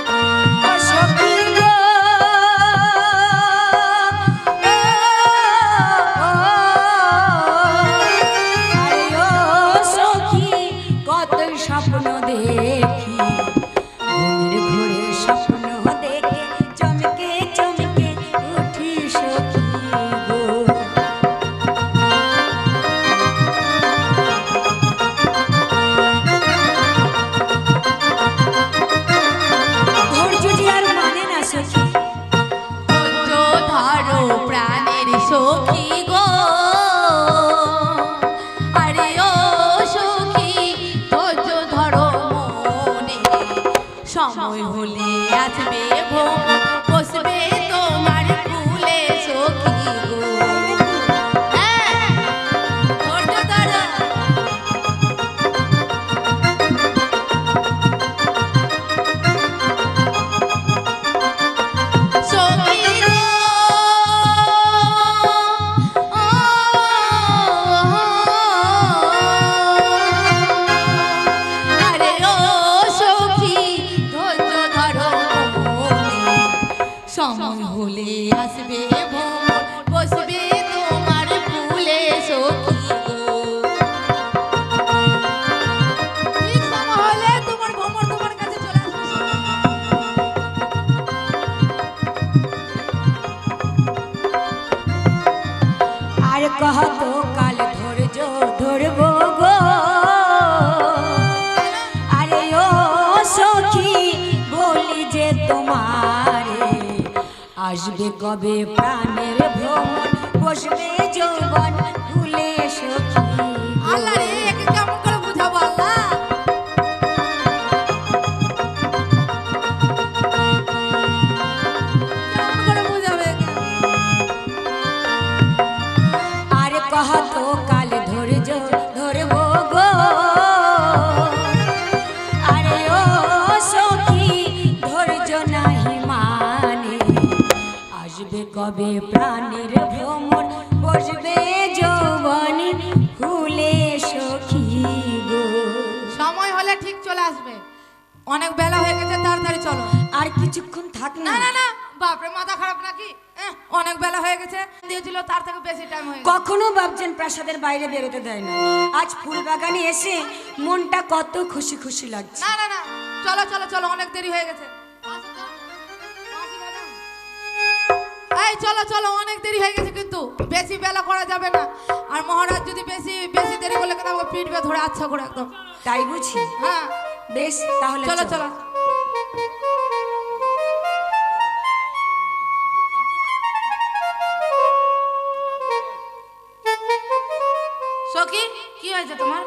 ও সখী গো, আরে ও সখী, কতই স্বপ্ন দেখি, ঘুমের ঘোরে স্বপ্ন দেখে চমকে চমকে উঠি সখী গো। ধৈর্য যে আর মানে না সখী।
ধৈর্য ধরো প্রাণের সখী গো, আরে ও সখী ধৈর্য ধরো মনে, সময় হলে আসবে ভ্রমণ, বসবে তোমার কুলে সখী গো। হ্যাঁ, ধৈর্য ধরো। সখী গো, আরে ও সখী ধৈর্য ধরো মনে, সময় হলে আসবে ভ্রমণ, বসবে তোমার কুলে সখী গো। ঠিক সময় হলে তোমার ভ্রমণ তোমার কাছে চলে আসবে সখী।
আর কহত কাল ধৈর্য ধরবো গো, আরে ও সখী বলি যে তোমারে আসবে কবে প্রাণের ভ্রমণ, বসবে যৌবন ভুলে সখী গো।
আল্লাহ রে, একে কেমন করে বুঝাবো আল্লাহ? কেমন করে বুঝাবে একে?
আর কহত কাল ধৈর্য ধরবো গো, আরে ও সখী ধৈর্য নাহি মানে, আসবে কবে প্রাণের ভ্রমণ, বসবে যৌবন ফুলে সখী গো।
সময় হলে ঠিক চলে আসবে। অনেক বেলা হয়ে গেছে, তাড়াতাড়ি চলো।
আর কিছুক্ষণ থাক
না
না।
না না, বাপরে মাথা খারাপ নাকি? অনেক বেলা হয়ে গেছে, দিয়েছিল তার থেকে বেশি টাইম হয়ে গেছে।
কখনো ভাবছেন প্রাসাদের বাইরে বেরোতে দেয় না, আজ ফুল বাগানে এসে মনটা কত খুশি খুশি লাগছে।
না না না, চলো চলো চলো, অনেক দেরি হয়ে গেছে। আসো তো। আসি ম্যাডাম। এই চলো চলো, অনেক দেরি হয়ে গেছে, কিন্তু বেশি বেলা করা যাবে না। আর মহারাজ যদি বেশি বেশি দেরি করলে কিন্তু আমাকে পিটবে ধরে আচ্ছা করে একদম।
তাই বুঝি?
হ্যাঁ,
বেশ তাহলে
চলো
চলো।
চলো। সখী, কি হয়েছে তোমার?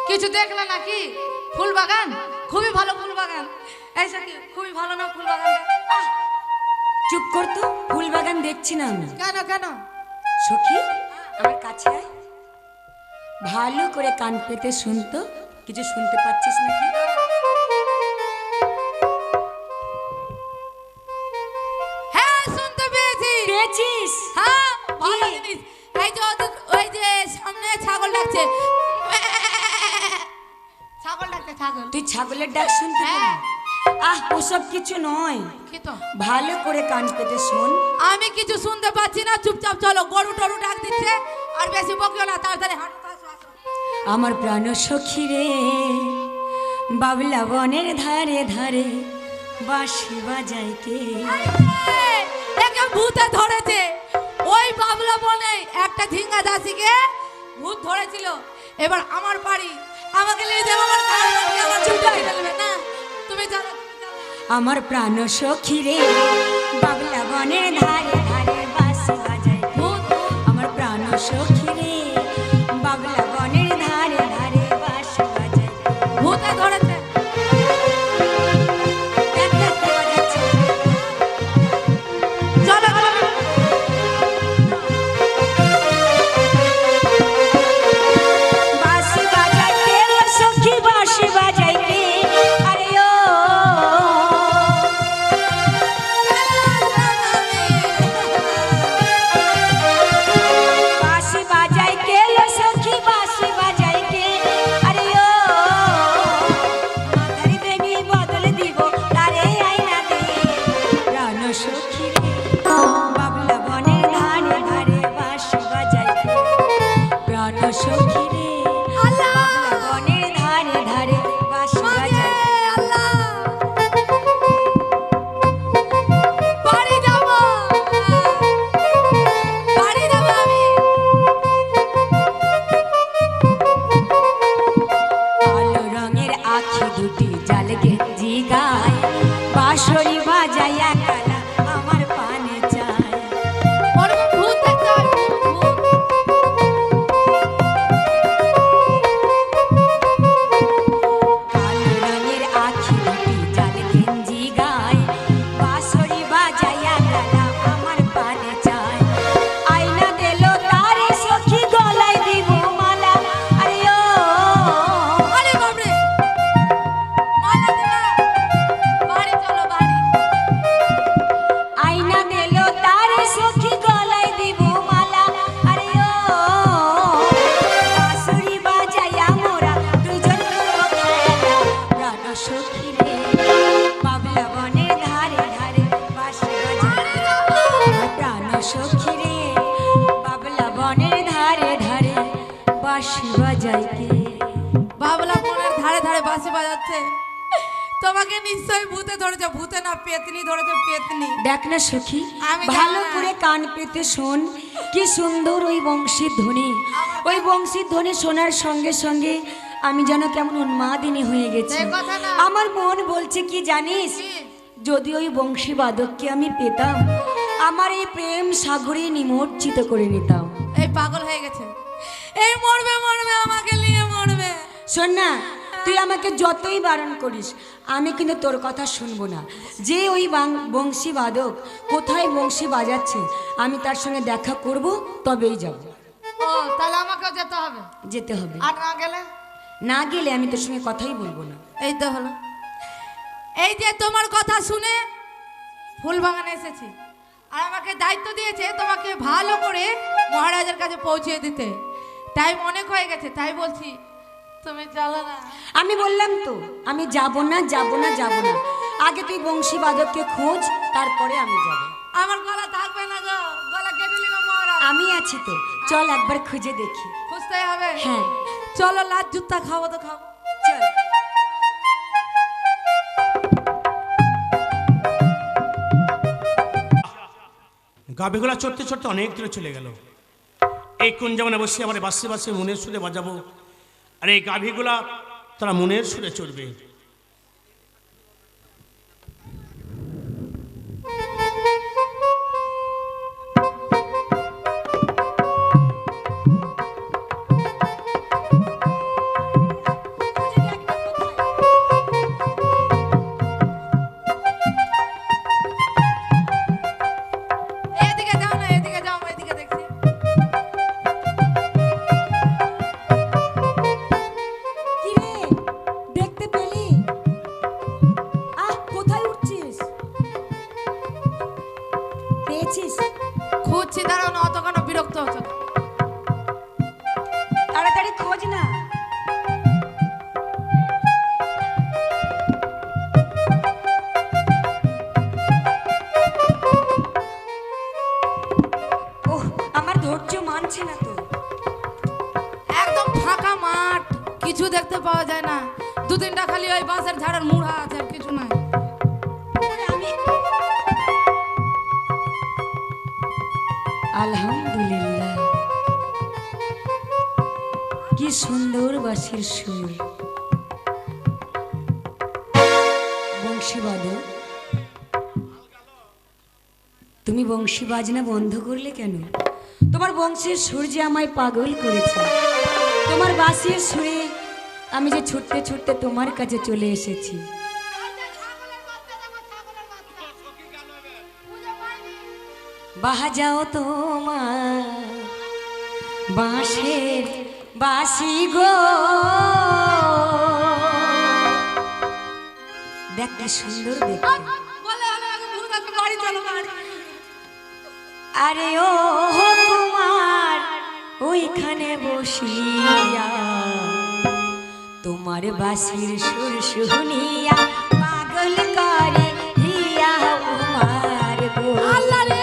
কিছু দেখলে নাকি? ফুল বাগান খুবই ভালো, ফুল বাগান। এই সখী, খুবই ভালো না ফুল বাগানটা?
চুপ কর তো, ফুল বাগান দেখছি না আমি।
কেন কেন?
সখী আমার কাছে আয়, ভালো করে কান পেতে শুনতো, কিছু শুনতে পাচ্ছিস নাকি?
হ্যাঁ, শুনতে পেয়েছি।
পেয়েছিস?
হ্যাঁ, ভালো জিনিস। এই যে ওই যে সামনে ছাগল ডাকছে, ছাগল ডাকছে, ছাগল।
তুই ছাগলের ডাক শুনতে পেলি?
হ্যাঁ।
আহ, ওসব কিছু নয়,
কি তো?
ভালো করে কান পেতে শোন।
আমি কিছু শুনতে পাচ্ছি না, চুপচাপ চলো। গরু টরু ডাক দিচ্ছে, আর বেশি বকিও না, তাড়াতাড়ি হাঁটো, আসো, আসো।
আমার প্রাণ সখী রে, বাবলা বনের ধারে ধারে বাঁশি বাজায় কে।
এই, একে ভূতে ধরেছে। ওই বাবলা বনে একটা ঝিঙ্গা দাসীকে ভূত ধরেছিল। এবার আমার বাড়ি, আমাকে নিয়ে যাবো, আমার গায়ে হাত দিয়ে আমার চুলটা কেটে নেবে না। তুমি জানো, তুমি জানো।
আমার প্রাণ সখী রে, বাবলা বনের ধারে ধারে বাঁশি বাজায় কে।
ভূত,
আমার প্রাণ সখী রে, বাবলা বনের ধারে ধারে বাঁশি বাজায় কে।
ভূতে ধরেছে।
দেখ, দেখ, কে বাজাচ্ছে।
চলো চলো।
বাঁশি বাজায় কে, ও সখী বাঁশি বাজায় কে। আরে ও যায় কে?
বাবলা বনের ধারে ধারে বাঁশি বাজাচ্ছে, তোমাকে নিশ্চয়ই ভূতে ধরেছে, ভূতে না পেতনি ধরেছে, পেতনি।
দেখ না সখী,
আমি
ভালো
জানি না।
করে কান পেতে শোন, কি সুন্দর ওই বংশীর ধ্বনি। ওই বংশীর ধ্বনি শোনার সঙ্গে সঙ্গে আমি যেন কেমন উন্মাদিনী হয়ে গেছি।
সে কথা না।
আমার মন বলছে কি জানিস, যদি ওই বংশী বাদককে আমি পেতাম, আমার এই প্রেম সাগরে নিমজ্জিত করে নিতাম।
এই পাগল হয়ে গেছে, এই মরবে মরবে, আমাকে নিয়ে মরবে।
শোন না, তুই আমাকে যতই বারণ করিস আমি কিন্তু তোর কথা শুনবো না। যে ওই বংশী বাদক কোথায় বংশী বাজাচ্ছে আমি তার সঙ্গে দেখা করব, তবেই যাব।
ও তাহলে আমাকেও যেতে হবে।
যেতে হবে,
আর না গেলে?
না গেলে আমি তোর সঙ্গে কথাই বলবো না।
এই তো হলো, এই যে তোমার কথা শুনে ফুল বাগানে এসেছি, আর আমাকে দায়িত্ব দিয়েছে তোমাকে ভালো করে মহারাজের কাছে পৌঁছে দিতে। টাইম অনেক হয়ে গেছে, তাই বলছি তুমি চলো না।
আমি বললাম তো আমি যাব না, যাব না, যাব না। আগে তুই বংশী বাদককে খোঁজ, তারপরে আমি যাব।
আমার গলা থাকবে না গো, গলা কেটে নিব মহারাজ।
আমি আছি তো, চল একবার খুঁজে দেখি।
খুঁজতে হবে?
হ্যাঁ
চলো, লাজ জুত্তা খাবো তো খাবো।
চল।
গাভীগুলা চড়তে চড়তে অনেক দূরে চলে গেল। এই কোন যেমন বসে আমার বাসে বাসে মনের সুরে বাজাবো, আর এই গাভীগুলা তারা মনের সুরে চড়বে।
এদিকে যাও না, এদিকে যাও, এদিকে দেখছি।
কি রে, দেখতে পেলি? কোথায় উঠছিস? পেয়েছিস?
খুঁজছি, দাঁড়াও না, অতক্ষণ বিরক্ত হচ্ছে।
তাড়াতাড়ি খোঁজ না। ওহ, আমার ধৈর্য মানছে না তো।
একদম ফাঁকা মাঠ, কিছু দেখতে পাওয়া যায় না। দু তিনটা খালি ওই বাঁশের ঝাড়ের মুড়া আছে, আর কিছু নাই।
আমি আলহামদুলিল্লাহ, কি সুন্দর বাঁশির সুর। বংশী বাদক, তুমি বংশী বাজনা বন্ধ করলে কেন? তোমার বংশীর সুর যে আমায় পাগল করেছে। তোমার বাঁশির সুরে আমি যে ছুটতে ছুটতে তোমার কাছে চলে এসেছি। বাজাও তোমার বাঁশের বাঁশি গো, দেখ কি সুন্দর দেখতে।
বলে হলো এখন ভূত আছে, বাড়ি চলো, বাড়ি।
আরে ও তোমার ওইখানে বসিয়া তোমার বাঁশির সুর শুনিয়া পাগল করে হিয়া উমার গো।
আল্লাহ রে,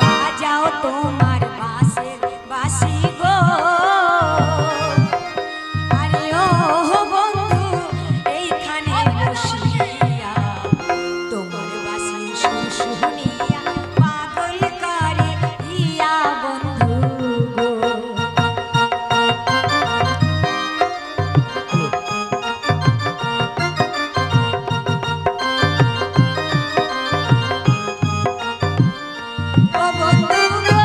বাজাও তোমার বাঁশের বাঁশি গো, আরে ও বন্ধু এইখানে বসিয়া তোমার বাঁশির সুর শুনিয়া পাগল করে হিয়া বন্ধু গো। ও বন্ধু গো,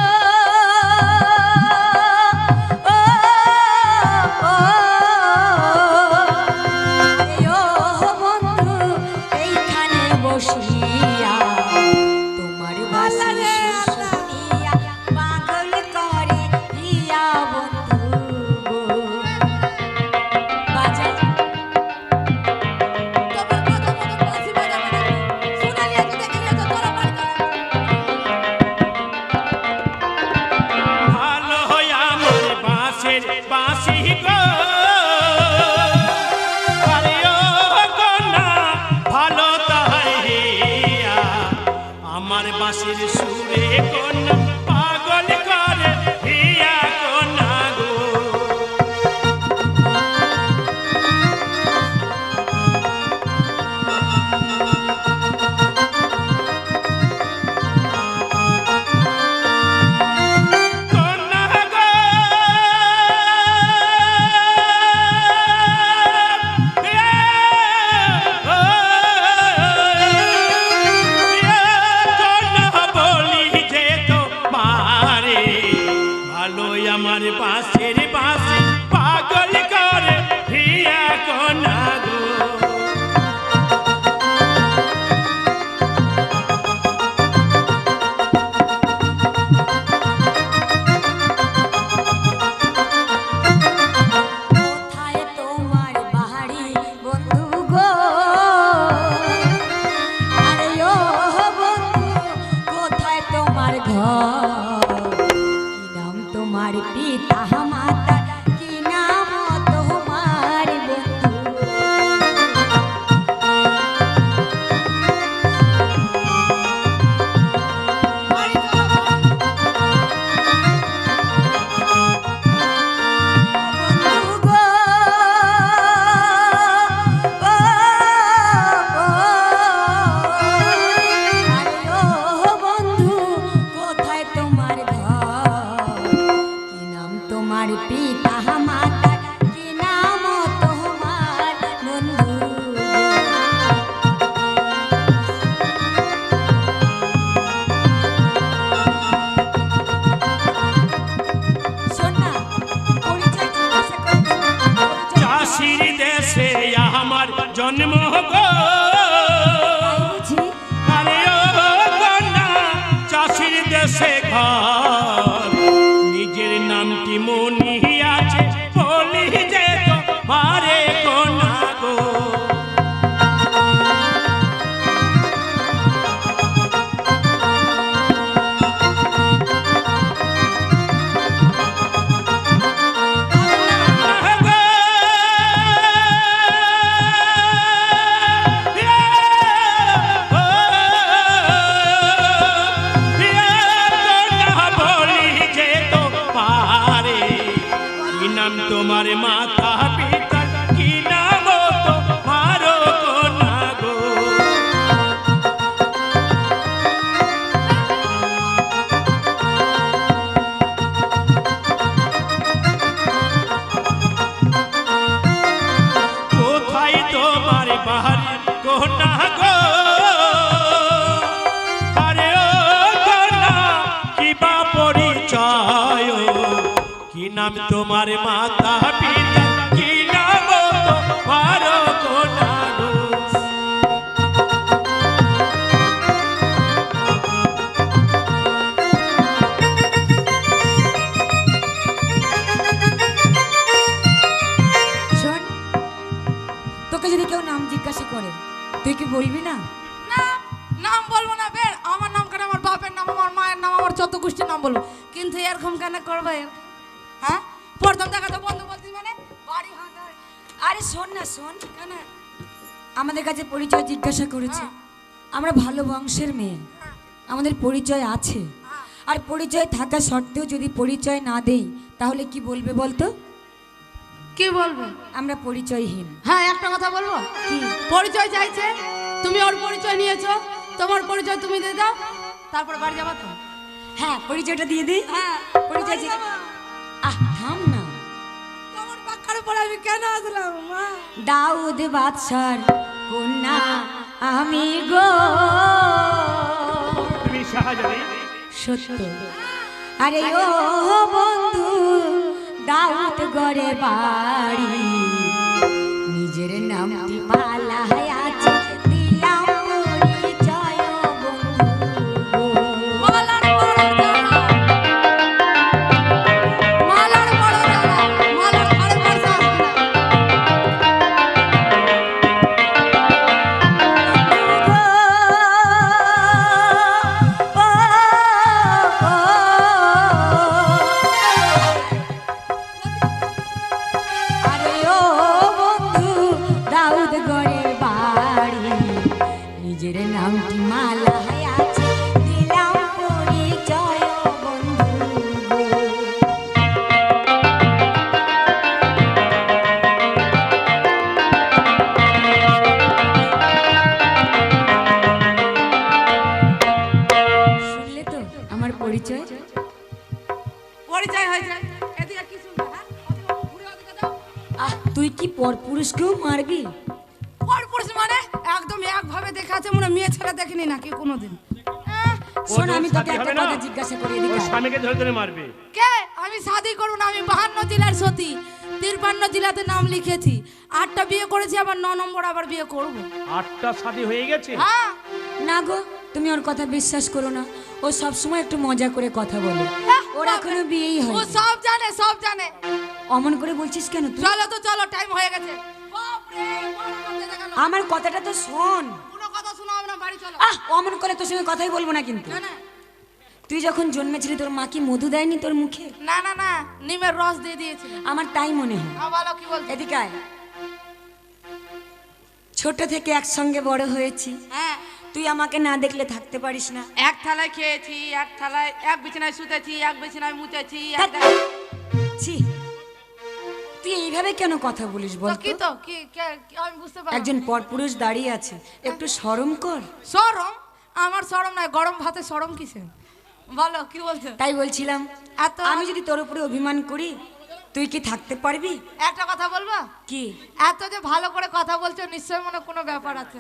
ও বন্ধু এইখানে বসিয়া তোমার বাঁশির সুর শুনিয়া পাগল করে হিয়া বন্ধু গো। বাজা
তোমার কথা মতো বাঁশি বাজাবে নাকি? শুনালি একটু দেখে গেছো, চলো বাড়ি চলো।
ভালো হয় আমার বাঁশের বাঁশি গো, আরে ও কন্যা বাঁশির সুরে কন্যা পাগল করে হিয়া কন্যা গো। কন্যা গো, কন্যা বলি যে তোমারে ভালোই আমার বাঁশের বাঁশি পাগল করে হিয়া কন্যা গো।
কোথায় তোমার বাড়ি বন্ধু গো? আরে ও বন্ধু, কোথায় তোমার ঘর? কি নাম তোমার পিতা মাতা, কি নাম তোমার বন্ধু? বন্ধু গো, আরে ও বন্ধু, কোথায় তোমার ঘর? কি নাম তোমার পিতা মাতা, কি নাম তোমার বন্ধু? শোন না, পরিচয় জিজ্ঞাসা করেছি, পরিচয়
চাষির দেশে আমার জন্ম গো।
বুঝি?
আরে ও কন্যা, চাষির দেশে ঘর, নিজের নামটি মনি আছে বলি যে তোমারে কন্যা গো। তোমার মাতা পিতা কি নাম তোমার কন্যা গো। কোথায় তোমার বাড়ি কন্যা গো? আরে ও কন্যা কি বা পরিচয়, কি নাম তোমার মাতা পিতা কি নাম তোমার কন্যা গো।
শোন, তোকে যদি কেউ নাম জিজ্ঞাসা করে, তুই কি বলবি না?
না, নাম বলবো না বের। আমার নাম কেন, আমার বাপের নাম, আমার মায়ের নাম, আমার চত গোষ্ঠীর নাম বলবো। কিন্তু এরকম কেন করবে? হ্যাঁ, প্রথম দেখা তো বন্ধু বলতি মানে বাড়ি হাঁটায়।
আরে শোন না, শোন,
কেন?
আমাদের কাছে পরিচয় জিজ্ঞাসা করেছে। আমরা ভালো বংশের মেয়ে, আমাদের পরিচয় আছে। আর পরিচয় থাকা সত্ত্বেও যদি পরিচয় না দেই, তাহলে কি বলবে বলতো?
কি বলবে?
আমরা পরিচয়হীন।
হ্যাঁ, একটা কথা বলবো।
কি?
পরিচয় চাইছে, তুমি ওর পরিচয় নিয়েছো, তোমার পরিচয় তুমি দিয়ে দাও, তারপর বাড়ি যাবো তো।
হ্যাঁ, পরিচয়টা দিয়ে দিই।
হ্যাঁ,
পরিচয়
বাড়ি যাবো।
থাম না।
তোমার পাক্কার উপর আমি কেন আসলাম মা?
দাউদ বাদশার কন্যা আমি গো।
তুমি শাহজাদি?
সত্য। আরে ও বন্ধু, দাউদ গড়ে বাড়ি, নিজের নামটি মালা আছে, দিলাম পরিচয় বন্ধু।
মালার বড় জ্বালা, মালার বড় জ্বালা, মালার ঘরে বসা
আরে ও বন্ধু, দাউদ গড়ে বাড়ি, নিজের নামটি মালা আছে, দিলাম তুই কি পরপুরুষকেও মারবি?
পরপুরুষ মানে একদম একভাবে দেখা আছে, মনে হয় মেয়ে ছেলে দেখিনি নাকি কোনোদিন।
শোন, আমি তোকে একটা কথা জিজ্ঞাসা করি, এদিকে আয়।
স্বামীকে ধরে ধরে মারবে।
কে? আমি শাদি করব না, আমি 52 জেলার সতী, 53 জেলাতে নাম লিখেছি, 8টা বিয়ে করেছি, আবার 9 নম্বর আবার বিয়ে করব।
8টা শাদী হয়ে গেছে?
হ্যাঁ।
না গো, তুমি ওর কথা বিশ্বাস করো না, ও সব সময় একটু মজা করে কথা বলে, ওর এখনো বিয়েই
ও
হয়নি।
সব জানে, সব জানে।
অমন করে বলছিস কেন তুই?
চলো তো চলো, টাইম হয়ে গেছে। বাপ রে, বড় কথা দেখা গেল।
আমার কথাটা তো শোন।
কোনো কথা শোনাও না, বাড়ি চলো।
অমন করে তোর সঙ্গে কথাই বলবো না কিন্তু।
না না
তুই যখন জন্মেছিলি তোর মা কি মধু দেয়নি তোর মুখে?
না না না, নিমের রস দিয়ে দিয়েছিল।
আমার তাই মনে হয়।
বলো কি বলছো?
এদিকে আয়। ছোট থেকে একসঙ্গে বড় হয়েছি,
হ্যাঁ।
তুই আমাকে না দেখলে থাকতে পারিস না।
এক থালায় খেয়েছি, এক থালায়, এক বিছানায় শুতেছি, এক বিছানায় মুতেছি।
ছি, তুই এইভাবে কেন কথা বলিস বল?
কি তো কি আমি বুঝতে পারি।
একজন পরপুরুষ দাঁড়িয়ে আছে, একটু শরম কর।
শরম? আমার শরম নাই, গরম ভাতে শরম কিসে? বলো কি বলছো?
তাই বলছিলাম,
এত
আমি যদি তোর উপরে অভিমান করি তুই কি থাকতে পারবি?
একটা কথা বলবা?
কি?
এত যে ভালো করে কথা বলছো, নিশ্চয় মনে কোনো ব্যাপার আছে।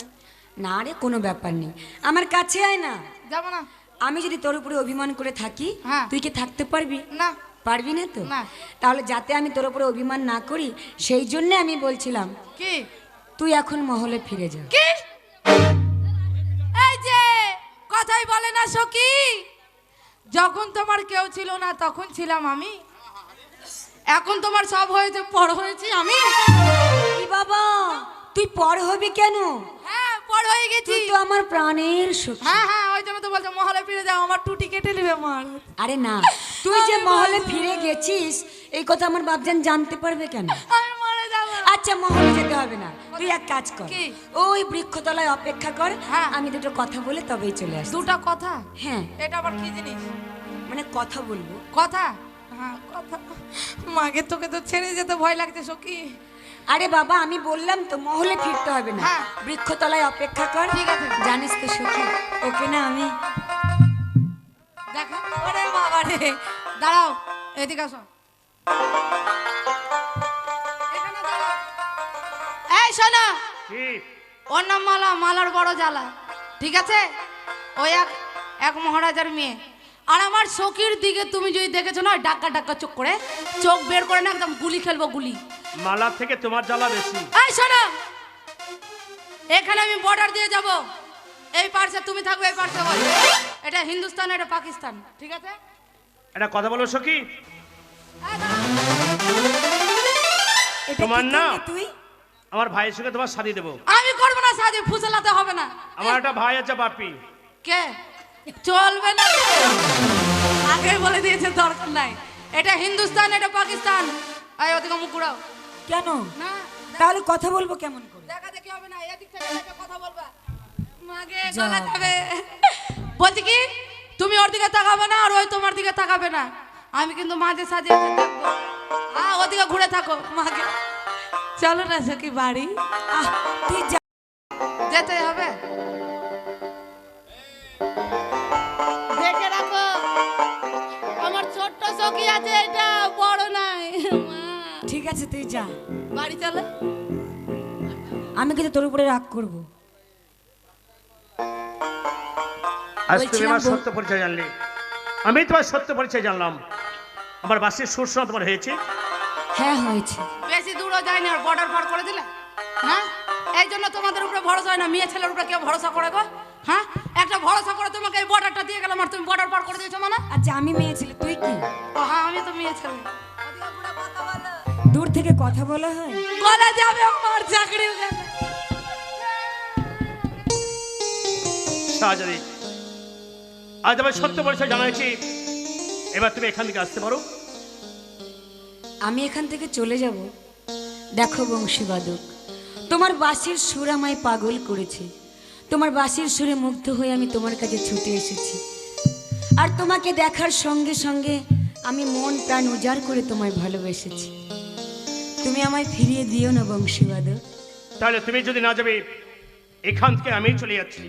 না রে, কোনো ব্যাপার নেই, আমার কাছে আয় না।
যাবো না।
আমি যদি তোর উপরে অভিমান করে থাকি,
হ্যাঁ।
তুই কি থাকতে পারবি?
না।
পারবি না তো?
না।
তাহলে যাতে আমি তোর উপরে অভিমান না করি সেই জন্য আমি বলছিলাম
কি?
তুই এখন মহলে ফিরে যা।
কি? এই যে কথাই বলে না সখী, যখন তোমার কেউ ছিল না তখন ছিলাম আমি, এখন তোমার সব হয়েছে, পর হয়েছি আমি।
কি বাবা, তুই পর হবি কেন?
হ্যাঁ, পর হয়ে গেছি।
তুই তো আমার প্রাণের সখী।
হ্যাঁ হ্যাঁ, ওই জন্য তো বলছো মহলে ফিরে যাও, আমার টুটি কেটে নেবে মার।
আরে না, তুই যে মহলে ফিরে গেছিস এই কথা আমার বাপজান জানতে পারবে কেন?
আমি মরে যাব।
আচ্ছা, মহলে যেতে হবে না, তুই এক কাজ কর,
কি?
ওই বৃক্ষতলায় অপেক্ষা কর,
হ্যাঁ।
আমি দুটো কথা বলে তবেই চলে আসবো।
দুটা কথা?
হ্যাঁ,
এটা আবার কি জিনিস?
মানে কথা বলবো।
কথা? হ্যাঁ কথা। মাকে তোকে তো ছেড়ে যেতে ভয় লাগছে সখী।
আরে বাবা, আমি বললাম তো মহলে ফিরতে হবে না,
হ্যাঁ।
বৃক্ষতলায় অপেক্ষা কর।
ঠিক আছে।
জানিস তো সখী, ওকে না আমি
দেখো, ওরে বাবা রে, দাঁড়াও, এদিকে আসো। এখানে দাঁড়াও। এই শোনো,
কি?
ওর নাম মালা, মালার বড় জ্বালা, ঠিক আছে? ওই এক মহারাজার মেয়ে। আর আমার সখীর দিকে তুমি যদি দেখেছো না, ডাক্কা ডাক্কা চোখ করে, চোখ বের করে না, একদম গুলি খেলবো, গুলি।
মালা থেকে তোমার জ্বালা বেশি।
এই শোনো, এখানে আমি বর্ডার দিয়ে যাব, এই পার্শ্বে তুমি থাকবে, এই পার্শ্বে বল। এটা হিন্দুস্তান, এটা পাকিস্তান, ঠিক আছে?
একটা কথা বলো সখী,
এটা
তোমার
কি
না?
করলি তুই?
আমার ভাইয়ের সঙ্গে তোমার শাদী দেবো।
আমি করবো না শাদি, ফুসলাতে হবে না।
আমার একটা ভাই আছে বাপি।
কে? চলবে না, আগে বলে দিয়েছে দরকার নাই। এটা হিন্দুস্তান, এটা পাকিস্তান। এই ওদিকে মুখ ঘুরাও।
কেন?
না,
তাহলে কথা বলবো কেমন করে?
দেখা দেখি হবে না, এদিক থেকে দেখে কথা বলবা। মাগে
যা।
গলা যাবে। বলছি কি, তুমি ওর দিকে তাকাবে না, আর ওই তোমার দিকে তাকাবে না। আমি কিন্তু মাঝে সাঝে এসে থাকবো। ওদিকে ঘুরে থাকো মাগে। চলো না সখী বাড়ি।
তুই যা।
যেতে হবে, দেখে রাখো। আমার ছোট্ট সখী আছে, এটা বড় নাই।
ঠিক আছে, তুই যা,
বাড়ি চলে।
আমি কিন্তু তোর উপরে রাগ করবো।
আজ তুমি
বলছিলাম
আমার সত্য পরিচয় জানলে, আমি তোমার সত্য পরিচয় জানলাম। আমার বাসির সুর শোনা তোমার হয়েছে?
হ্যাঁ, হয়েছে।
বেশি দূরও যায়নি, আর বর্ডার পার করে দিলে। হ্যাঁ, এই জন্য তোমাদের উপরে ভরসা হয় না। মেয়ে ছেলের উপরে কেউ ভরসা করে গো? হ্যাঁ, একটা ভরসা করে তোমাকে এই বর্ডারটা দিয়ে গেলাম, আর তুমি বর্ডার পার করে দিয়েছো মানে?
আচ্ছা, আমি মেয়ে ছেলে, তুই কি?
ও হ্যাঁ, আমি তো মেয়ে ছেলে।
দূর থেকে কথা বলা হয়?
বলা যাবে, আমার চাকরি গেল।
শাহজাদি, আজ আমার সত্য পরিচয় জানাইছি, এবার তুমি এখান থেকে আসতে পারো।
আমি এখান থেকে চলে যাব। দেখো বংশীবাদক, তোমার বাঁশির সুর আমায় পাগল করেছে। তোমার বাঁশির সুরে মুগ্ধ হয়ে আমি তোমার কাছে ছুটে এসেছি, আর তোমাকে দেখার সঙ্গে সঙ্গে আমি মন প্রাণ উজাড় করে তোমায় ভালোবেসেছি। তুমি আমায় ফিরিয়ে দিও না বংশীবাদক।
তাহলে তুমি যদি না যাবে, এখান থেকে আমি চলে যাচ্ছি।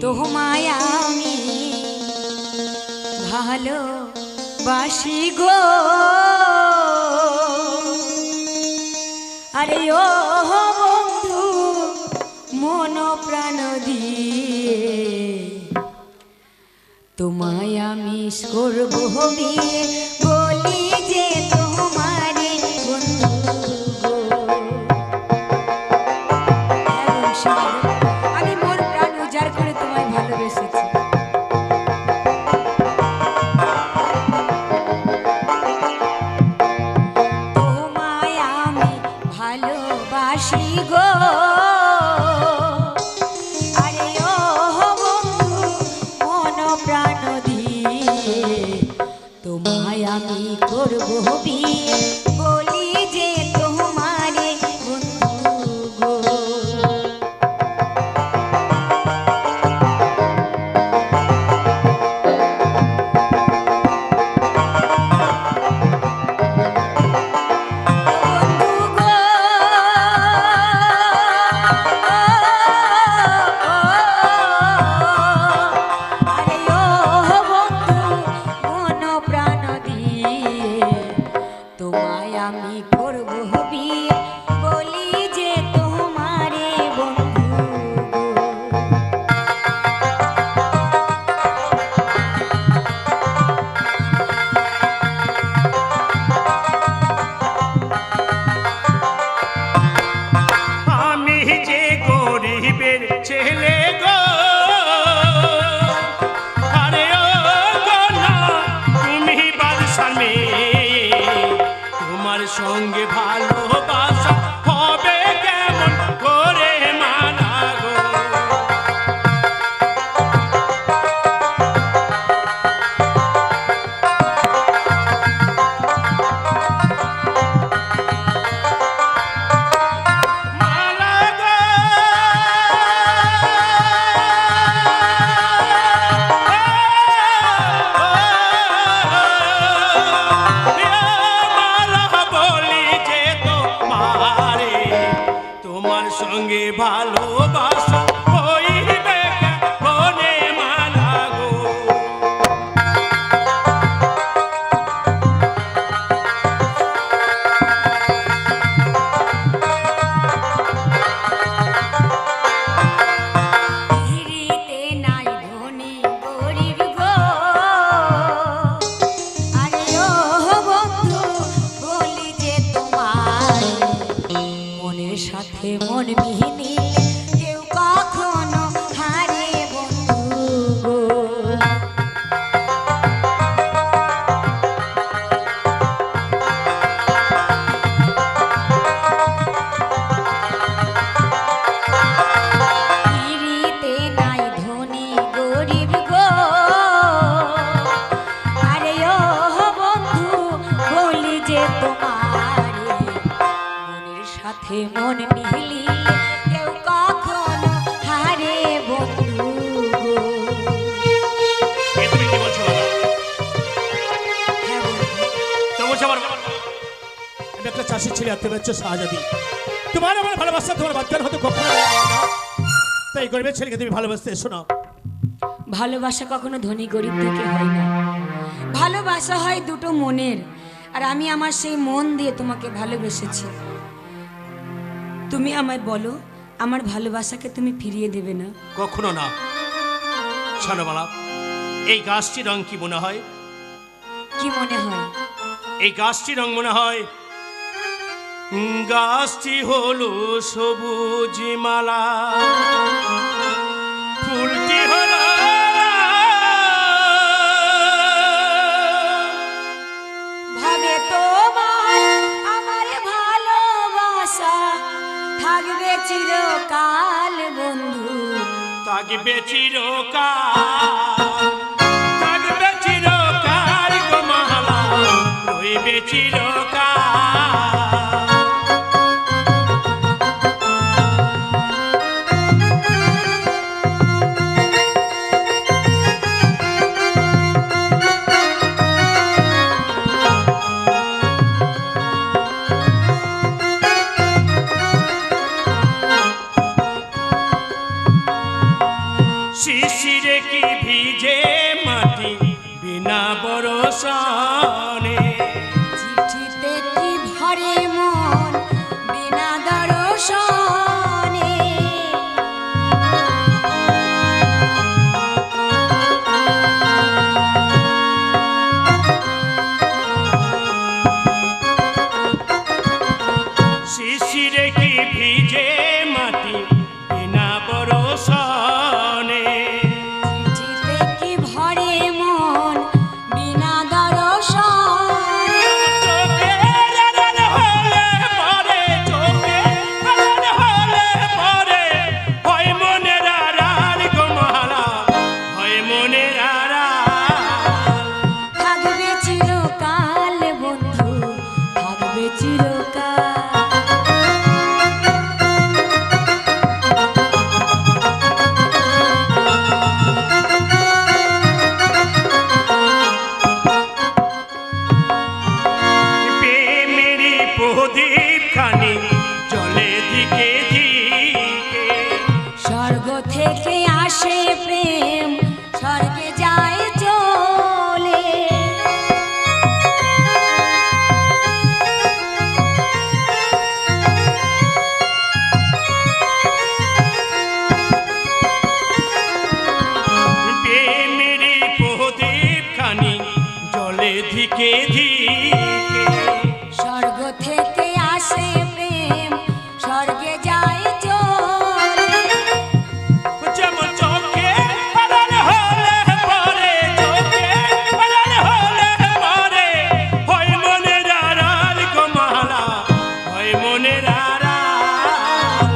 তোমায় আমি ভালোবাসি গো, আরে ও বন্ধু মন প্রাণ দিয়ে তোমায় আমি করবো বিয়ে বলি যে তোমারে বন্ধু গো। হ্যাঁ বংশীবাদক, আমি মোর প্রাণ উজাড় করে তোমায় ভালোবেসেছি। তোমায় আমি ভালোবাসি গো। আরে ও বন্ধু মন প্রাণ দিয়ে তোমায় আমি করবো বিয়ে বলি যে তোমারে বন্ধু গো। তোমায় আমি করবো বিয়ে বলি যে তোমারে বন্ধু
আমি যে গরিবের ছেলে গো, আরে ও গো না তুমি বাদশার মেয়ে, তোমার সঙ্গে ভালোবাসা হবে কেমন করে মানা গো। মালা গো, মালা বলি যে তোমারে, তোমার সঙ্গে ভালোবাসা হইবে কেমনে মালা গো।
ধীরিতে নাই ধনী গরিব গো। আরে ও বন্ধু বলি যে তোমার মনের সাথে মন মিহিনি কেউ কখনো হারে বন্ধু গো। ধীরিতে নাই ধনী গরিব গো। আরে ও বন্ধু বলি যে তোমারে মনের সাথে মন মিলি কেউ কখনো হারে বন্ধু গো।
এ তুমি কি বলছো বাবা?
হ্যাঁ বন্ধু,
তো বলছো আমার
আমি একটা চাষি ছেলে আত্মীয় হচ্ছে শাহজাদি। তোমার আমার ভালোবাসা তোমার বাচ্চার হতে কখনো হয় না। তাই গরিবের ছেলেকে তুমি ভালোবাসতে এসো না।
ভালোবাসা কখনো ধনী গরিব থেকে হয় না, ভালোবাসা হয় দুটো মনের। আর আমি আমার সেই মন দিয়ে তোমাকে ভালোবেসেছি। তুমি আমায় বলো, আমার ভালোবাসাকে তুমি ফিরিয়ে দেবে না?
কখনো না। শোনো বালা, এই গাছটির রং কি মনে হয়?
কি মনে হয়?
এই গাছটির রং মনে হয় গাছটি হলো সবুজ মালা, ফুলটি হলো
ভাবে তোমার আমার ভালোবাসা থাকবে চিরকাল বন্ধু।
থাকবে চিরকাল, থাকবে চিরকাল গো মালা, রইবে চিরকাল। শিশিরে কি ভিজে মাটি বিনা বরসানে,
চিঠিতে কি ভরে মন বিনা
শিশিরে কি ভিজে মাটি বিনা বরষণে।
চিঠিতে কি ভরে মন বিনা দর্শনে।
চোখের আড়াল হলে পরে, চোখের আড়াল হলে পরে, হয় মনের আড়াল গো মহারা, হয় মনের আড়াল।
থাকবে চিরকাল বন্ধু, থাকবে চিরকাল।
প্রেমেরই প্রদীপ খানি জলে দিকে দিকে।
স্বর্গ থেকে আসে প্রেম, স্বর্গে যায় চলে।
প্রেমেরই প্রদীপ খানি জলে দিকে দিকে।
স্বর্গ থেকে আসে প্রেম, স্বর্গে যায় চলে।
যেমন চোখে আড়াল হলে পরে, চোখে আড়াল হলে পরে, হয় মনের আড়াল গো মহারা, হয় মনের আড়াল।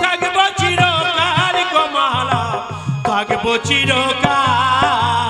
থাকবো চিরকাল গো মহারা, থাকবো চিরকাল।